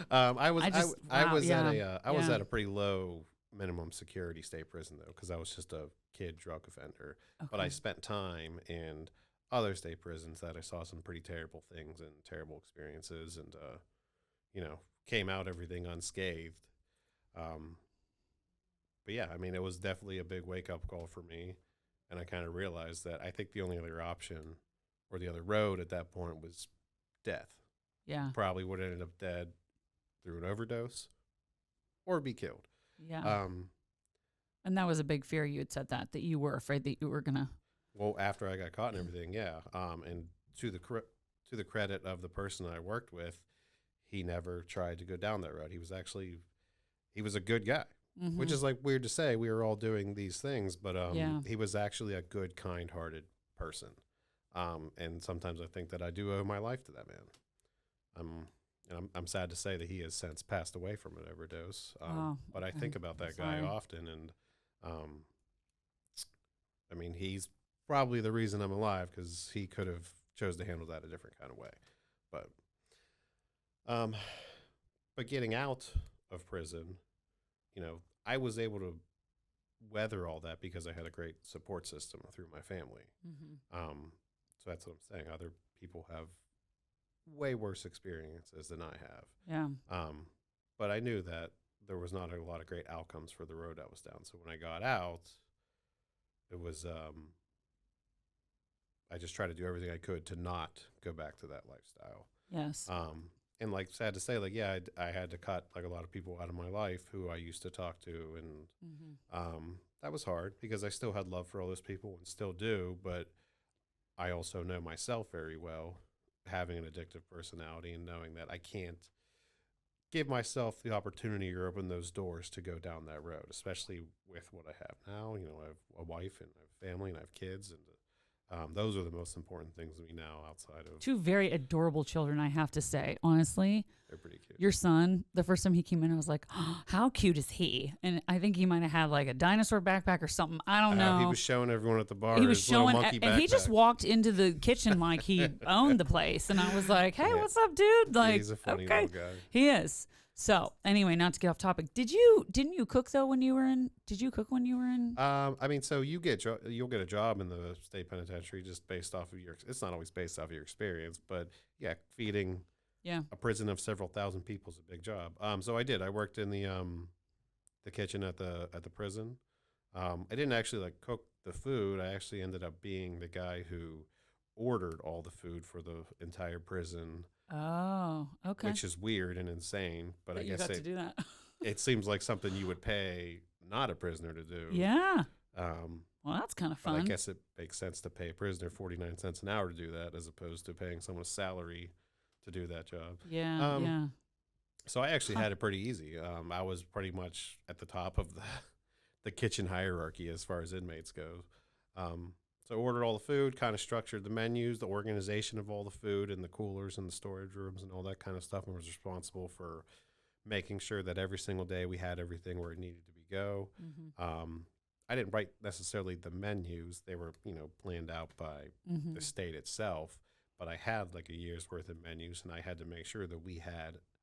I was at a pretty low minimum security state prison though, because I was just a kid drug offender. Okay. But I spent time in other state prisons that I saw some pretty terrible things and terrible experiences, and you know, came out everything unscathed. But yeah, I mean, it was definitely a big wake up call for me, and I kind of realized that I think the only other option or the other road at that point was death. Yeah. Probably would have ended up dead through an overdose or be killed. Yeah. And that was a big fear. You had said that you were afraid that you were going to. Well, after I got caught and everything, yeah. And to the credit of the person I worked with, he never tried to go down that road. He was a good guy, which is like weird to say. We were all doing these things, but he was actually a good, kind-hearted person. And sometimes I think that I do owe my life to that man. I'm sad to say that he has since passed away from an overdose. But I think about that guy often, and I mean, he's probably the reason I'm alive, because he could have chose to handle that a different kind of way. But getting out of prison, you know, I was able to weather all that because I had a great support system through my family. So that's what I'm saying. Other people have way worse experiences than I have. Yeah. But I knew that there was not a lot of great outcomes for the road I was down. So when I got out, it was, I just tried to do everything I could to not go back to that lifestyle. Yes. And like, sad to say, like, yeah, I had to cut like a lot of people out of my life who I used to talk to. And that was hard because I still had love for all those people and still do. But I also know myself very well, having an addictive personality and knowing that I can't give myself the opportunity or open those doors to go down that road, especially with what I have now. You know, I have a wife and I have family and I have kids, and those are the most important things to me now outside of... 2 very adorable children, I have to say. Honestly. They're pretty cute. Your son, the first time he came in, I was like, oh, how cute is he? And I think he might have had like a dinosaur backpack or something. I don't know. He was showing everyone at the bar. He was showing, monkey and he just walked into the kitchen like he owned the place. And I was like, hey, what's up, dude? Like, he's a funny little guy. He is. So anyway, not to get off topic. Didn't you cook though when you were in? Did you cook when you were in? I mean, so you'll get a job in the state penitentiary just based off of it's not always based off of your experience, but yeah, feeding a prison of several thousand people is a big job. So I did. I worked in the kitchen at the prison. I didn't actually like cook the food, I actually ended up being the guy who ordered all the food for the entire prison, Oh, okay. which is weird and insane. But I That you guess got to do that. it seems like something you would pay not a prisoner to do. Yeah. Um, Well, that's kind of but fun. I guess it makes sense to pay a prisoner 49 cents an hour to do that as opposed to paying someone a salary to do that job. Yeah, yeah. So I actually had it pretty easy. I was pretty much at the top of the kitchen hierarchy as far as inmates go. So I ordered all the food, kind of structured the menus, the organization of all the food and the coolers and the storage rooms and all that kind of stuff, and was responsible for making sure that every single day we had everything where it needed to be go. I didn't write necessarily the menus. They were, planned out by the state itself, but I had like a year's worth of menus, and I had to make sure that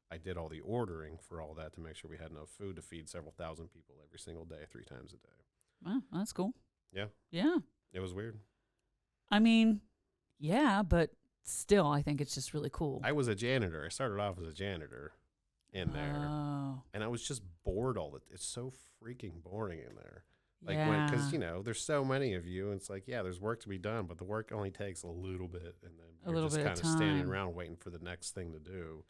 I did all the ordering for all that to make sure we had enough food to feed several thousand people every single day, 3 times a day. Wow, that's cool. Yeah. Yeah. It was weird. I mean, yeah, but still, I think it's just really cool. I was a janitor. I started off as a janitor in there, and I was just bored it's so freaking boring in there. Like, yeah. Because, there's so many of you, and it's like, yeah, there's work to be done, but the work only takes a little bit, and then you're just kind of standing around waiting for the next thing to do.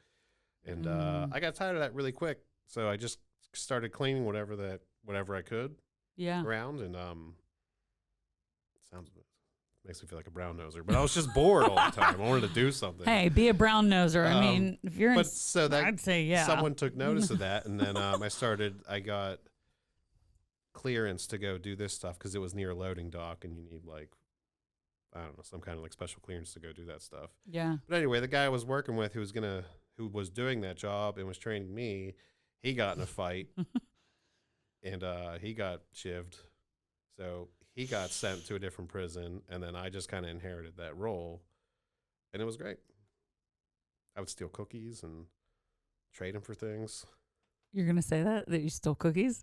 And I got tired of that really quick, so I just started cleaning whatever I could around, and makes me feel like a brown noser, but I was just bored all the time. I wanted to do something. Hey, be a brown noser. I mean, if you're I'd say yeah. Someone took notice of that, and then I got clearance to go do this stuff because it was near a loading dock, and you need I don't know, some kind of special clearance to go do that stuff. Yeah. But anyway, the guy I was working with who was doing that job and was training me, he got in a fight and he got shivved. So he got sent to a different prison, and then I just kind of inherited that role, and it was great. I would steal cookies and trade them for things. You're going to say that you stole cookies?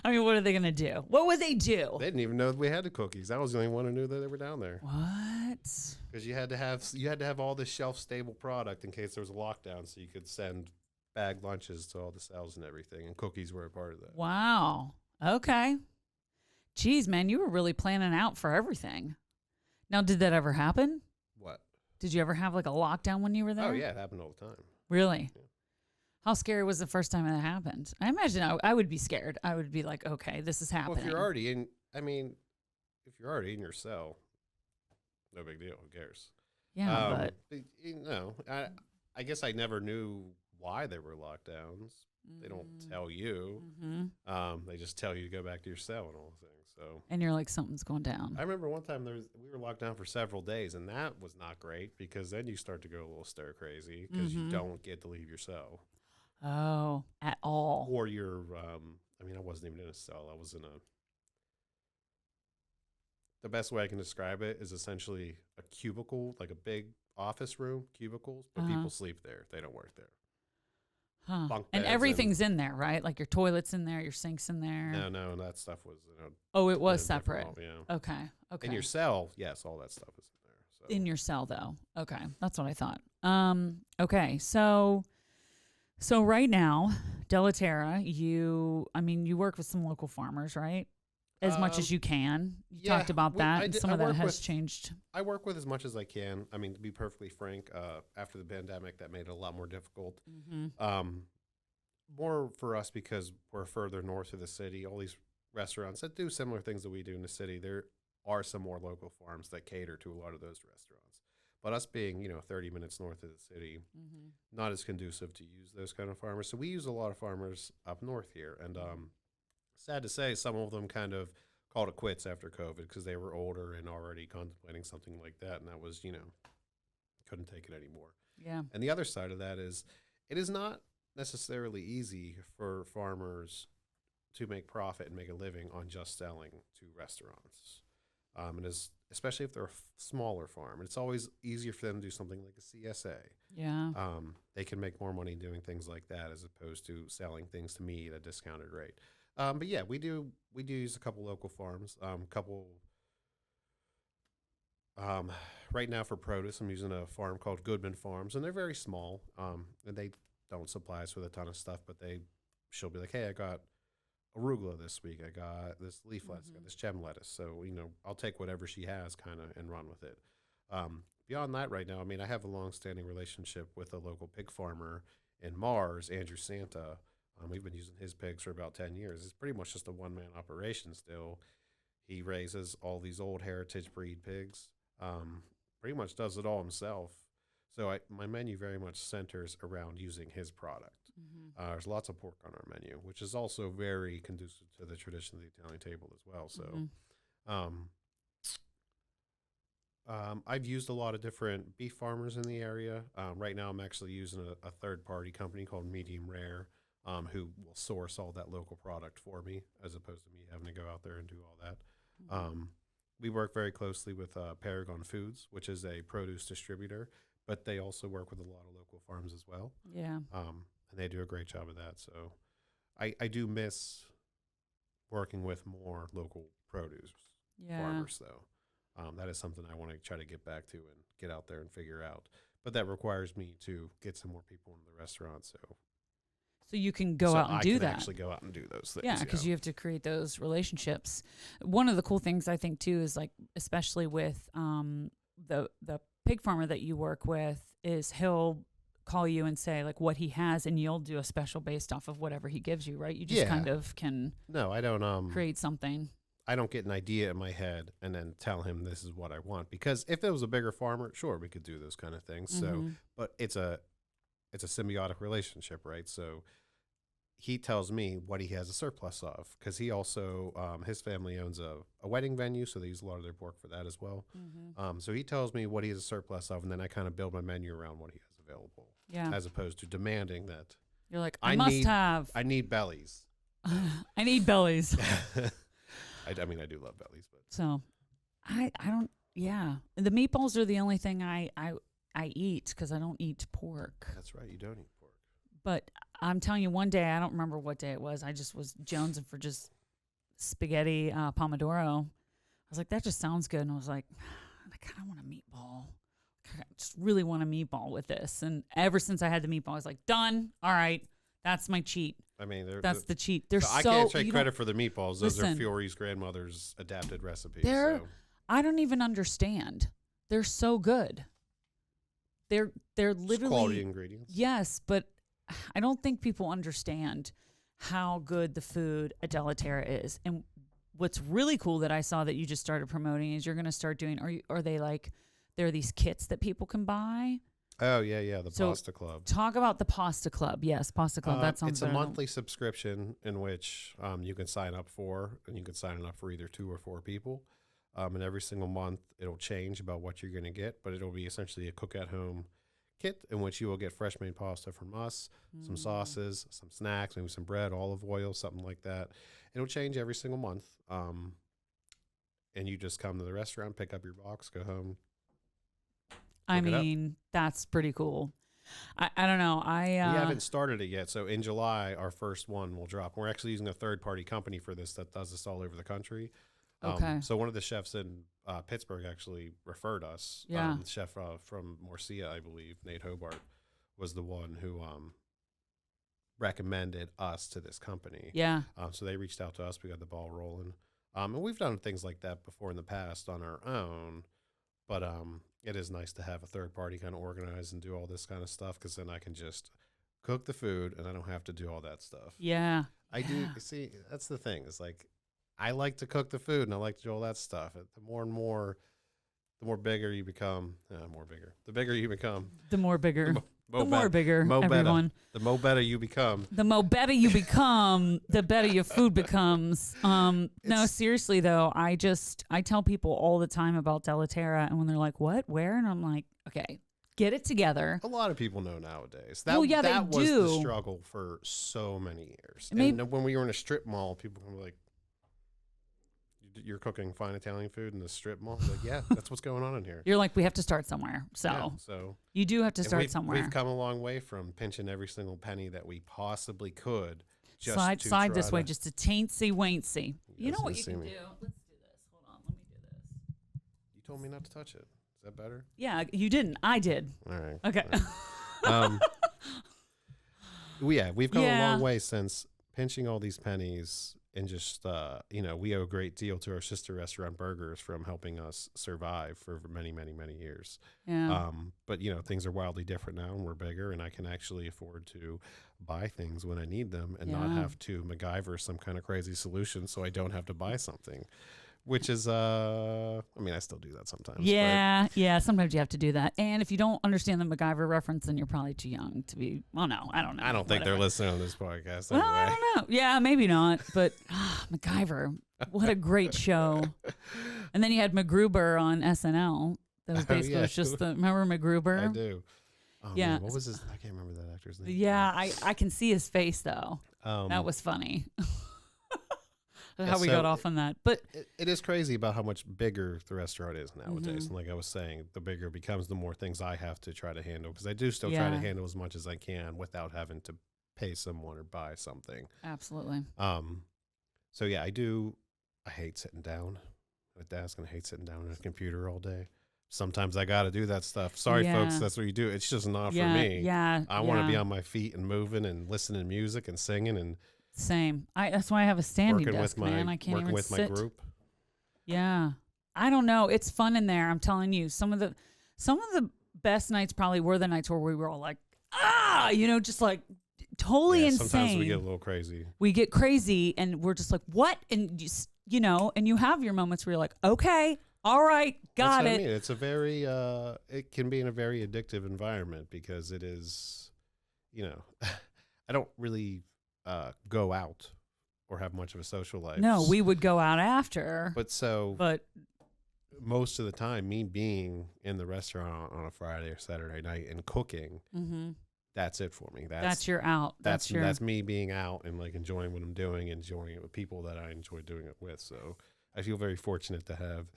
I mean, what are they going to do? What would they do? They didn't even know we had the cookies. I was the only one who knew that they were down there. What? Because you had to have all this shelf-stable product in case there was a lockdown, so you could send bagged lunches to all the cells and everything, and cookies were a part of that. Wow. Okay. Geez, man, you were really planning out for everything. Now, did that ever happen? What? Did you ever have a lockdown when you were there? Oh, yeah, it happened all the time. Really? Yeah. How scary was the first time that happened? I imagine I would be scared. I would be like, okay, this is happening. Well, if you're already in your cell, no big deal. Who cares? Yeah, but I guess I never knew why there were lockdowns. They don't tell you. They just tell you to go back to your cell and all the things. So. And you're like, something's going down. I remember one time we were locked down for several days, and that was not great because then you start to go a little stir crazy because you don't get to leave your cell. Oh, at all. Or you're, I wasn't even in a cell. I was in the best way I can describe it is essentially a cubicle, like a big office room, cubicles, but people sleep there. They don't work there. Huh. And everything's in there, right? Like your toilet's in there, your sink's in there. No, and that stuff was. Oh, it was separate. Yeah. Okay. In your cell, yes, all that stuff is in there. So. In your cell, though. Okay, that's what I thought. Okay, so right now, Della Terra, you work with some local farmers, right? As much as you can. You talked about that. Some of that has changed. I work with as much as I can. I mean, to be perfectly frank, after the pandemic, that made it a lot more difficult. More for us because we're further north of the city. All these restaurants that do similar things that we do in the city, there are some more local farms that cater to a lot of those restaurants. But us being, 30 minutes north of the city, not as conducive to use those kind of farmers. So we use a lot of farmers up north here. And sad to say, some of them kind of called it quits after COVID because they were older and already contemplating something like that. And that was, couldn't take it anymore. Yeah. And the other side of that is it is not necessarily easy for farmers to make profit and make a living on just selling to restaurants. Especially if they're a smaller farm. It's always easier for them to do something like a CSA. Yeah. They can make more money doing things like that as opposed to selling things to me at a discounted rate. But yeah, we do use a couple local farms. Right now for produce, I'm using a farm called Goodman Farms, and they're very small. And they don't supply us with a ton of stuff, but she'll be like, hey, I got arugula this week. I got this leaf lettuce. I got this gem lettuce. So, I'll take whatever she has kind of and run with it. Beyond that right now, I mean, I have a long-standing relationship with a local pig farmer in Mars, Andrew Santa. We've been using his pigs for about 10 years. It's pretty much just a one-man operation still. He raises all these old heritage breed pigs. Pretty much does it all himself. So my menu very much centers around using his product. There's lots of pork on our menu, which is also very conducive to the tradition of the Italian table as well. So I've used a lot of different beef farmers in the area. Right now I'm actually using a third-party company called Medium Rare, who will source all that local product for me, as opposed to me having to go out there and do all that. We work very closely with Prego Foods, which is a produce distributor, but they also work with a lot of local farms as well. Yeah. And they do a great job of that. So I do miss working with more local produce farmers, though. That is something I want to try to get back to and get out there and figure out. But that requires me to get some more people into the restaurant. So you can go out and do that. Actually go out and do those things. Yeah, because you have to create those relationships. One of the cool things I think too is, like, especially with the pig farmer that you work with, is he'll call you and say like what he has, and you'll do a special based off of whatever he gives you, right? You just kind of can. No, I don't create something. I don't get an idea in my head and then tell him this is what I want, because if it was a bigger farmer, sure, we could do those kind of things. So, but it's a symbiotic relationship, right? So he tells me what he has a surplus of, because he also, his family owns a wedding venue, so they use a lot of their pork for that as well. So he tells me what he has a surplus of, and then I kind of build my menu around what he has available. Yeah. As opposed to demanding that. You're like, I need bellies. I need bellies. I mean, I do love bellies, but. So I don't, the meatballs are the only thing I eat, because I don't eat pork. That's right, you don't eat pork. But I'm telling you, one day, I don't remember what day it was, I just was jonesing for just spaghetti pomodoro. I was like, that just sounds good. And I was like, I kind of want a meatball. I just really want a meatball with this. And ever since I had the meatball, I was like, done. All right. That's my cheat. I mean, that's the cheat. I can't take credit for the meatballs. Those are Fiore's grandmother's adapted recipes. I don't even understand. They're so good. They're literally just quality ingredients. Yes, but I don't think people understand how good the food at Della Terra is. And what's really cool that I saw that you just started promoting is you're going to start doing. Are they like, there are these kits that people can buy? Oh, yeah, the Pasta Club. Talk about the Pasta Club. Yes, Pasta Club. That sounds It's a monthly subscription in which you can sign up for, and you can sign up for either 2 or 4 people. And every single month, it'll change about what you're going to get, but it'll be essentially a cook-at-home kit in which you will get fresh-made pasta from us, some sauces, some snacks, maybe some bread, olive oil, something like that. It'll change every single month. And you just come to the restaurant, pick up your box, go home. I mean, that's pretty cool. I don't know. We haven't started it yet. So in July, our first one will drop. We're actually using a third-party company for this that does this all over the country. Okay. So one of the chefs in Pittsburgh actually referred us. Yeah. The chef from Morcia, I believe, Nate Hobart, was the one who recommended us to this company. Yeah. So they reached out to us. We got the ball rolling. And we've done things like that before in the past on our own. But it is nice to have a third party kind of organize and do all this kind of stuff, because then I can just cook the food and I don't have to do all that stuff. Yeah. I do. See, that's the thing. It's like, I like to cook the food and I like to do all that stuff. The more bigger you become, the bigger you become. The more bigger. The more everyone. The more better you become. The more better you become, the better your food becomes. No, seriously though, I tell people all the time about Della Terra, and when they're like, "What? Where?" and I'm like, "Okay, get it together." A lot of people know nowadays. That was the struggle for so many years. And when we were in a strip mall, people were like, "You're cooking fine Italian food in the strip mall?" Like, yeah, that's what's going on in here. You're like, we have to start somewhere. So you do have to start somewhere. We've come a long way from pinching every single penny that we possibly could. Slide this way, just a teensy-weensy. You know what you can do? Let's do this. Hold on, let me do this. You told me not to touch it. Is that better? Yeah, you didn't. I did. All right. Okay. We've come a long way since pinching all these pennies and just, we owe a great deal to our sister restaurant Burgers from helping us survive for many, many, many years. Yeah. But, things are wildly different now, and we're bigger, and I can actually afford to buy things when I need them and not have to MacGyver some kind of crazy solution so I don't have to buy something, which is, I still do that sometimes. Yeah. Yeah. Sometimes you have to do that. And if you don't understand the MacGyver reference, then you're probably too young to be, well, no, I don't know. I don't think they're listening on this podcast. Well, anyway. I don't know. Yeah, maybe not. But MacGyver, what a great show. And then you had MacGruber on SNL. That was basically it was just remember MacGruber? I do. Oh, yeah. Man, what was his? I can't remember that actor's name. Yeah, I can see his face though. That was funny. How we got off on that. But it is crazy about how much bigger the restaurant is nowadays. Mm-hmm. And like I was saying, the bigger it becomes, the more things I have to try to handle, because I do still try to handle as much as I can without having to pay someone or buy something. Absolutely. So yeah, I hate sitting down at a desk, and I hate sitting down at a computer all day. Sometimes I got to do that stuff. Sorry, folks, that's what you do. It's just not for me. Yeah. I want to be on my feet and moving and listening to music and singing and same. That's why I have a standing working desk, man. I can't working even with sit. my group. Yeah. I don't know. It's fun in there. I'm telling you. Some of the best nights probably were the nights where we were all like, just like totally insane. Sometimes we get a little crazy. We get crazy and we're just like, what? And and you have your moments where you're like, okay, all right, got it. I mean. It's a very, it can be in a very addictive environment because it is, I don't really go out or have much of a social life. No, we would go out after. But most of the time, me being in the restaurant on a Friday or Saturday night and cooking, that's it for me. That's your out. That's me being out and like enjoying what I'm doing, enjoying it with people that I enjoy doing it with. So I feel very fortunate to have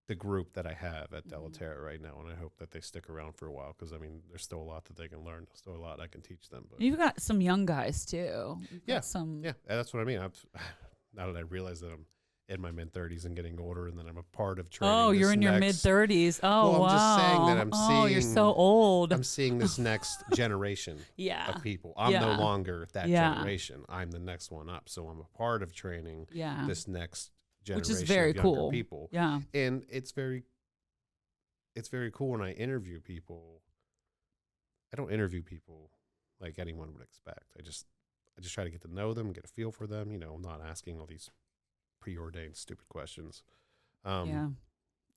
the group that I have at Della Terra right now, and I hope that they stick around for a while because there's still a lot that they can learn. There's still a lot I can teach them. But you've got some young guys too. Yeah, that's what I mean. Now that I realize that I'm in my mid-30s and getting older, and then I'm a part of training. Oh, you're in your mid-30s. Oh, well, wow. I'm just saying that I'm seeing. Oh, you're so old. I'm seeing this next generation of people. I'm no longer that generation. I'm the next one up. So I'm a part of training this next generation, which is very of younger cool. People. Yeah, and it's very cool when I interview people. I don't interview people like anyone would expect. I just try to get to know them, get a feel for them. I'm not asking all these preordained stupid questions. You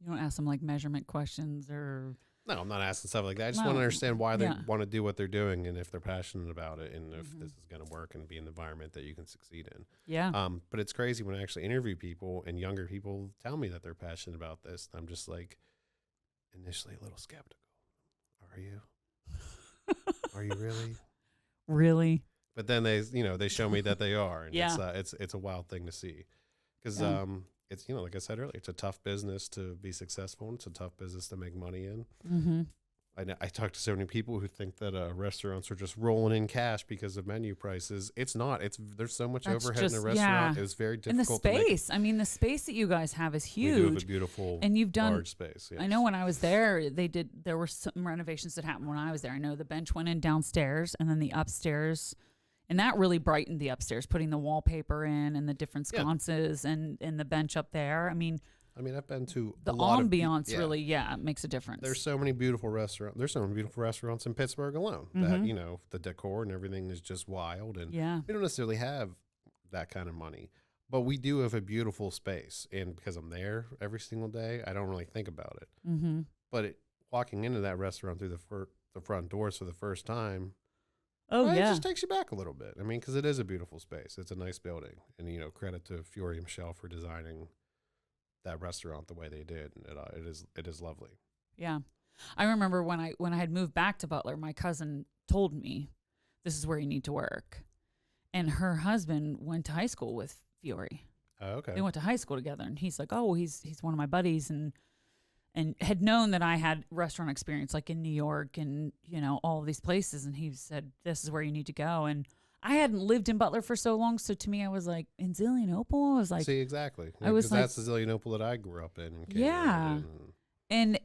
don't ask them like measurement questions or. No, I'm not asking stuff like that. I just want to understand why they want to do what they're doing and if they're passionate about it and if this is going to work and be an environment that you can succeed in. Yeah. But it's crazy when I actually interview people and younger people tell me that they're passionate about this. I'm just like initially a little skeptical. Are you? Are you really? Really? But then they show me that they are. And it's a wild thing to see. Because it's, like I said earlier, it's a tough business to be successful and it's a tough business to make money in. Mm-hmm. I talk to so many people who think that restaurants are just rolling in cash because of menu prices. It's not. There's so much overhead in a restaurant. It's very difficult. And the space. The space that you guys have is huge. We do have a beautiful, and you've done large space. Yes. I know when I was there, there were some renovations that happened when I was there. I know the bench went in downstairs and then the upstairs. And that really brightened the upstairs, putting the wallpaper in and the different sconces and the bench up there. I've been to the ambiance really, makes a difference. There's so many beautiful restaurants. There's so many beautiful restaurants in Pittsburgh alone that, the decor and everything is just wild. And we don't necessarily have that kind of money, but we do have a beautiful space. And because I'm there every single day, I don't really think about it. Mm-hmm. But walking into that restaurant through the front doors for the first time, it just takes you back a little bit. Because it is a beautiful space. It's a nice building. And, credit to Fiore and Michelle for designing that restaurant the way they did. And it is lovely. Yeah. I remember when I had moved back to Butler, my cousin told me, this is where you need to work. And her husband went to high school with Fiore. Oh, okay. They went to high school together. And he's like, oh, he's one of my buddies. And had known that I had restaurant experience like in New York and, all of these places. And he said, this is where you need to go. And I hadn't lived in Butler for so long. So to me, I was like, in Zelienople? I was like. See, exactly. I was like. That's the Zelienople that I grew up in. And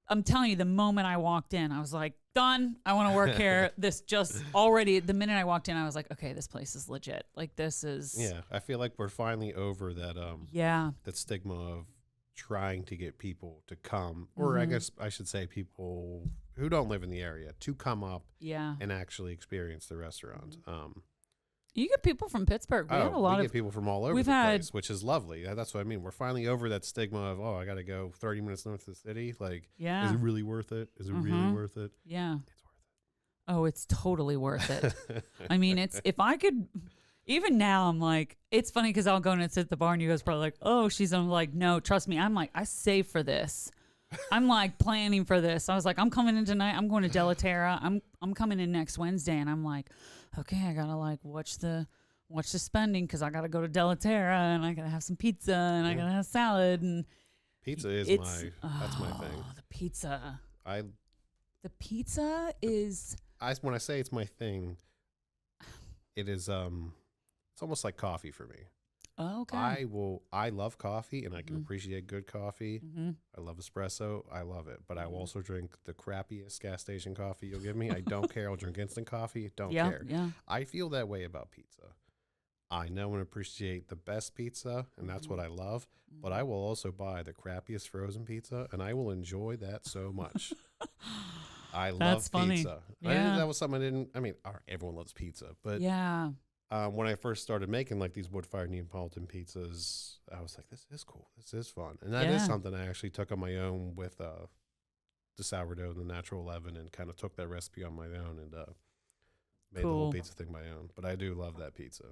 I'm telling you, the moment I walked in, I was like, done. I want to work here. This just already, the minute I walked in, I was like, okay, this place is legit. Like this is. Yeah. I feel like we're finally over that, that stigma of trying to get people to come, or I guess I should say people who don't live in the area to come up and actually experience the restaurant. You get people from Pittsburgh. We get people from all over the place, which is lovely. That's what I mean. We're finally over that stigma of, I got to go 30 minutes north of the city. Like, is it really worth it? Is it really worth it? Yeah. It's worth it. Oh, it's totally worth it. I mean, if I could, even now I'm like, it's funny because I'll go and sit at the bar and you guys probably like, oh, I'm like, no, trust me. I'm like, I saved for this. I'm like planning for this. I was like, I'm coming in tonight. I'm going to Della Terra. I'm coming in next Wednesday, and I'm like, okay, I gotta like watch the spending because I gotta go to Della Terra and I gotta have some pizza and I gotta have salad and pizza is that's my thing. The pizza. The pizza when is. I say it's my thing, it is it's almost like coffee for me. Oh, okay. I love coffee and I can appreciate good coffee. I love espresso. I love it. But I will also drink the crappiest gas station coffee you'll give me. I don't care. I'll drink instant coffee. Don't care. Yeah. I feel that way about pizza. I know and appreciate the best pizza, and that's what I love. But I will also buy the crappiest frozen pizza, and I will enjoy that so much. I love pizza. Yeah. That was something everyone loves pizza. But yeah. When I first started making like these wood-fired Neapolitan pizzas, I was like, this is cool. This is fun. And that is something I actually took on my own with the sourdough and the natural leaven and kind of took that recipe on my own and made the whole pizza thing my own. But I do love that pizza.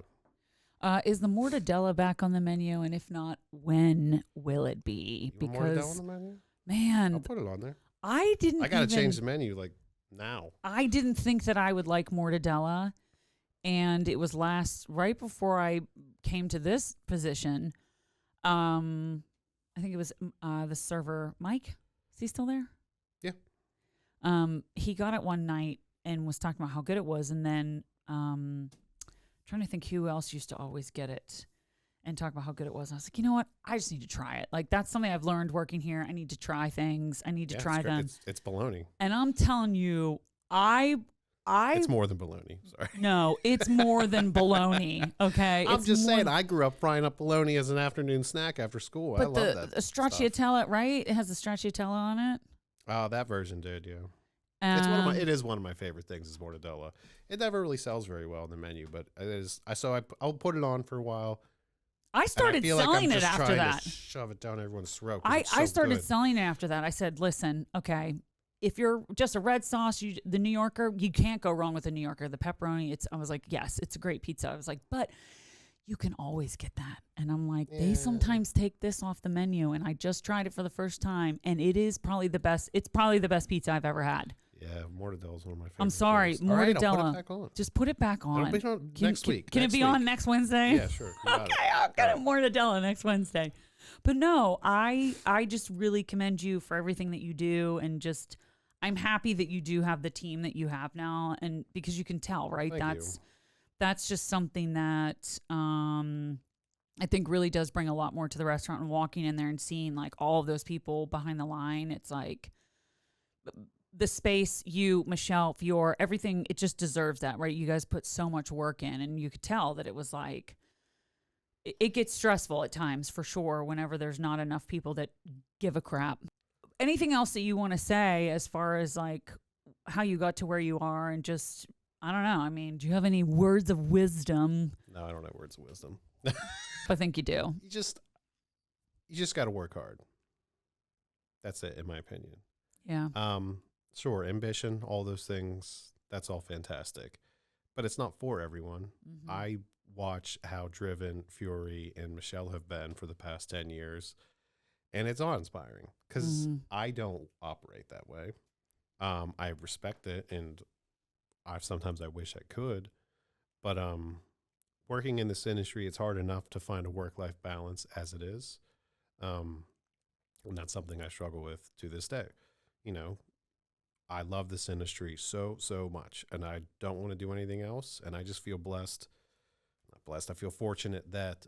Is the mortadella back on the menu? And if not, when will it be? You want mortadella on the menu? Man. I'll put it on there. I got to change the menu like now. I didn't think that I would like mortadella. And it was right before I came to this position. I think it was the server, Mike. Is he still there? Yeah. He got it one night and was talking about how good it was. And then trying to think who else used to always get it and talk about how good it was. And I was like, you know what? I just need to try it. Like, that's something I've learned working here. I need to try things. I need to try them. It's bologna. And I'm telling you, it's more than bologna. Sorry. No, it's more than bologna. Okay. I'm just saying, I grew up frying up bologna as an afternoon snack after school. I love that. The stracciatella, right? It has the stracciatella on it. Oh, that version did, yeah. It is one of my favorite things is mortadella. It never really sells very well on the menu, but it is. I'll put it on for a while. I started selling it after that. Shove it down everyone's throat. I started selling it after that. I said, listen, okay, if you're just a red sauce, the New Yorker, you can't go wrong with the New Yorker. The pepperoni, I was like, yes, it's a great pizza. I was like, but you can always get that. And I'm like, they sometimes take this off the menu. And I just tried it for the first time. And it is probably the best. It's probably the best pizza I've ever had. Yeah, mortadella is one of my favorites. I'm sorry, things. mortadella. All right, I'll put it back on. Just put it back on. It'll be on next week. Can it be on next Wednesday? Yeah, sure. Okay, I'll get it mortadella next Wednesday. But no, I just really commend you for everything that you do, and just I'm happy that you do have the team that you have now, and because you can tell, right? That's just something that I think really does bring a lot more to the restaurant. And walking in there and seeing like all of those people behind the line, it's like the space, you, Michelle, Fiore, everything, it just deserves that, right? You guys put so much work in, and you could tell that it was like, it gets stressful at times for sure whenever there's not enough people that give a crap. Anything else that you want to say as far as like how you got to where you are, and just, I don't know. I mean, do you have any words of wisdom? No, I don't have words of wisdom. I think you do. You just got to work hard. That's it, in my opinion. Yeah. Sure, ambition, all those things, that's all fantastic. But it's not for everyone. Mm-hmm. I watch how driven Fiore and Michelle have been for the past 10 years, and it's awe-inspiring because I don't operate that way. I respect it, and sometimes I wish I could. But working in this industry, it's hard enough to find a work-life balance as it is. And that's something I struggle with to this day. You know, I love this industry so much, and I don't want to do anything else. And I just feel blessed. Not blessed. I feel fortunate that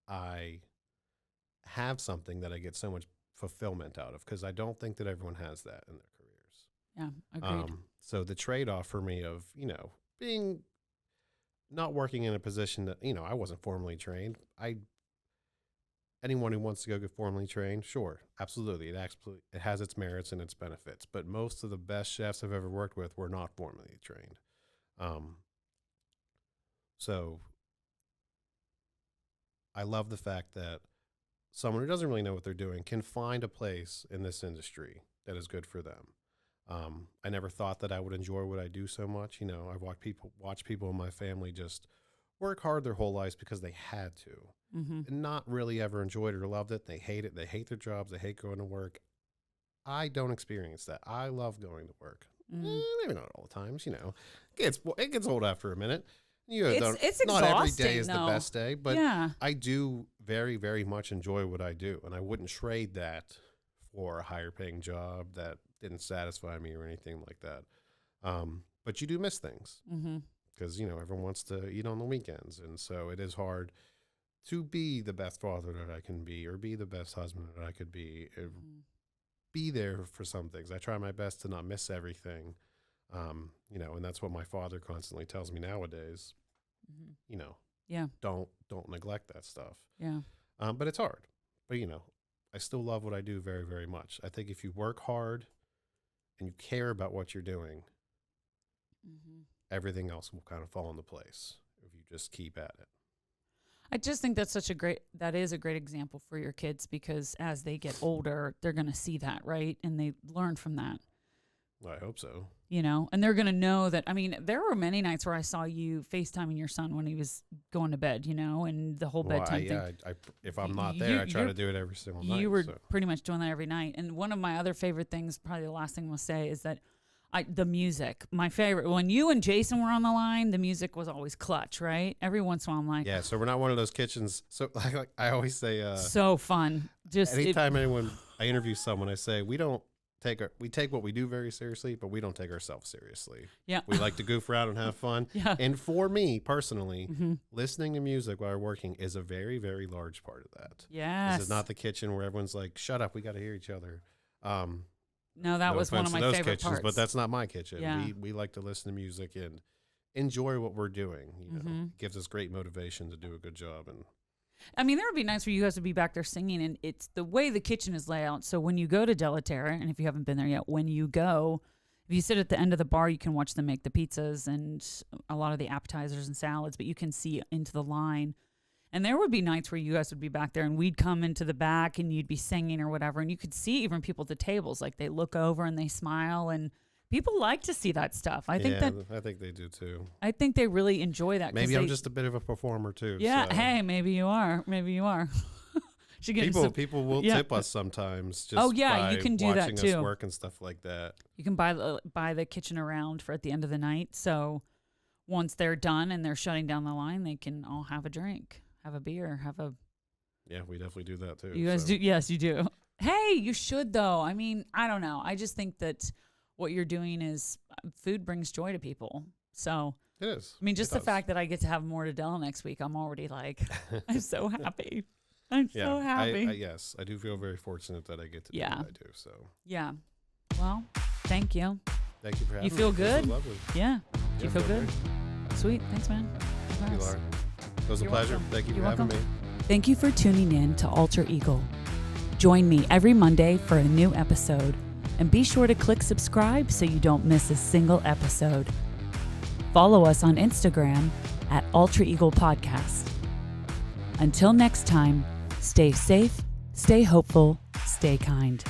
I have something that I get so much fulfillment out of, because I don't think that everyone has that in their careers. Yeah, agreed. So the trade-off for me of, being not working in a position that, I wasn't formally trained. Anyone who wants to go get formally trained, sure, absolutely. It has its merits and its benefits. But most of the best chefs I've ever worked with were not formally trained. So I love the fact that someone who doesn't really know what they're doing can find a place in this industry that is good for them. I never thought that I would enjoy what I do so much. I've watched people in my family just work hard their whole lives because they had to, and not really ever enjoyed it or loved it. They hate it. They hate their jobs. They hate going to work. I don't experience that. I love going to work. Maybe not all the times. It gets old after a minute. It's not every exhausting, day is though. the best day, but Yeah. I do very, very much enjoy what I do, and I wouldn't trade that for a higher paying job that didn't satisfy me or anything like that. But you do miss things because, everyone wants to eat on the weekends. And so it is hard to be the best father that I can be, or be the best husband that I could be, be there for some things. I try my best to not miss everything. And that's what my father constantly tells me nowadays, Yeah. don't neglect that stuff. Yeah. But it's hard, but I still love what I do very, very much. I think if you work hard and you care about what you're doing, everything else will kind of fall into place if you just keep at it. I just think that is a great example for your kids, because as they get older, they're going to see that, right? And they learn from that. I hope so. And they're going to know that. I mean, there were many nights where I saw you FaceTiming your son when he was going to bed, and the whole bedtime thing. If I'm not there, I try to do it every single night. You were pretty much doing that every night. And one of my other favorite things, probably the last thing we'll say, is that the music, my favorite, when you and Jason were on the line, the music was always clutch, right? Every once in a while I'm like, yeah, so we're not one of those kitchens. So like I always say, so fun. Just anytime I interview someone, I say, we take what we do very seriously, but we don't take ourselves seriously. Yeah. We like to goof around and have fun. Yeah. And for me personally, listening to music while working is a very, very large part of that. Yes. This is not the kitchen where everyone's like, shut up, we got to hear each other. No, that was one of my favorite kitchens, parts. but that's not my kitchen. Yeah. We like to listen to music and enjoy what we're doing. It gives us great motivation to do a good job. And I mean, there would be nights where you guys would be back there singing, and it's the way the kitchen is laid out. So when you go to Della, Terra, and if you haven't been there yet, when you go, if you sit at the end of the bar, you can watch them make the pizzas and a lot of the appetizers and salads, but you can see into the line. And there would be nights where you guys would be back there, and we'd come into the back, and you'd be singing or whatever, and you could see even people at the tables, like they look over and they smile, and people like to see that stuff. I think they do too. I think they really enjoy that. Maybe I'm just a bit of a performer too. Yeah. So. Hey, maybe you are. People will tip us sometimes. Just you can do that too. Us work and stuff like that. You can buy the kitchen around for at the end of the night. So once they're done and they're shutting down the line, they can all have a drink, have a beer, Yeah, we definitely do that too. You guys do? Yes, you do. Hey, you should though. I mean, I don't know. I just think that what you're doing is food brings joy to people. So it is. I mean, just the fact that I get to have more to Della next week, I'm already like, I'm so happy. I'm so happy. Yes, I do feel very fortunate that I get to do what I do. So yeah. Well, thank you. Thank you for having me. You feel good? This was lovely. Yeah. Do you feel good? Great. Sweet. Thanks, man. Thank you, Laura. It was a pleasure. Welcome. Thank you You're for having welcome. me. Thank you for tuning in to Alter Eagle. Join me every Monday for a new episode, and be sure to click subscribe so you don't miss a single episode. Follow us on Instagram at Alter Eagle Podcast. Until next time, stay safe, stay hopeful, stay kind.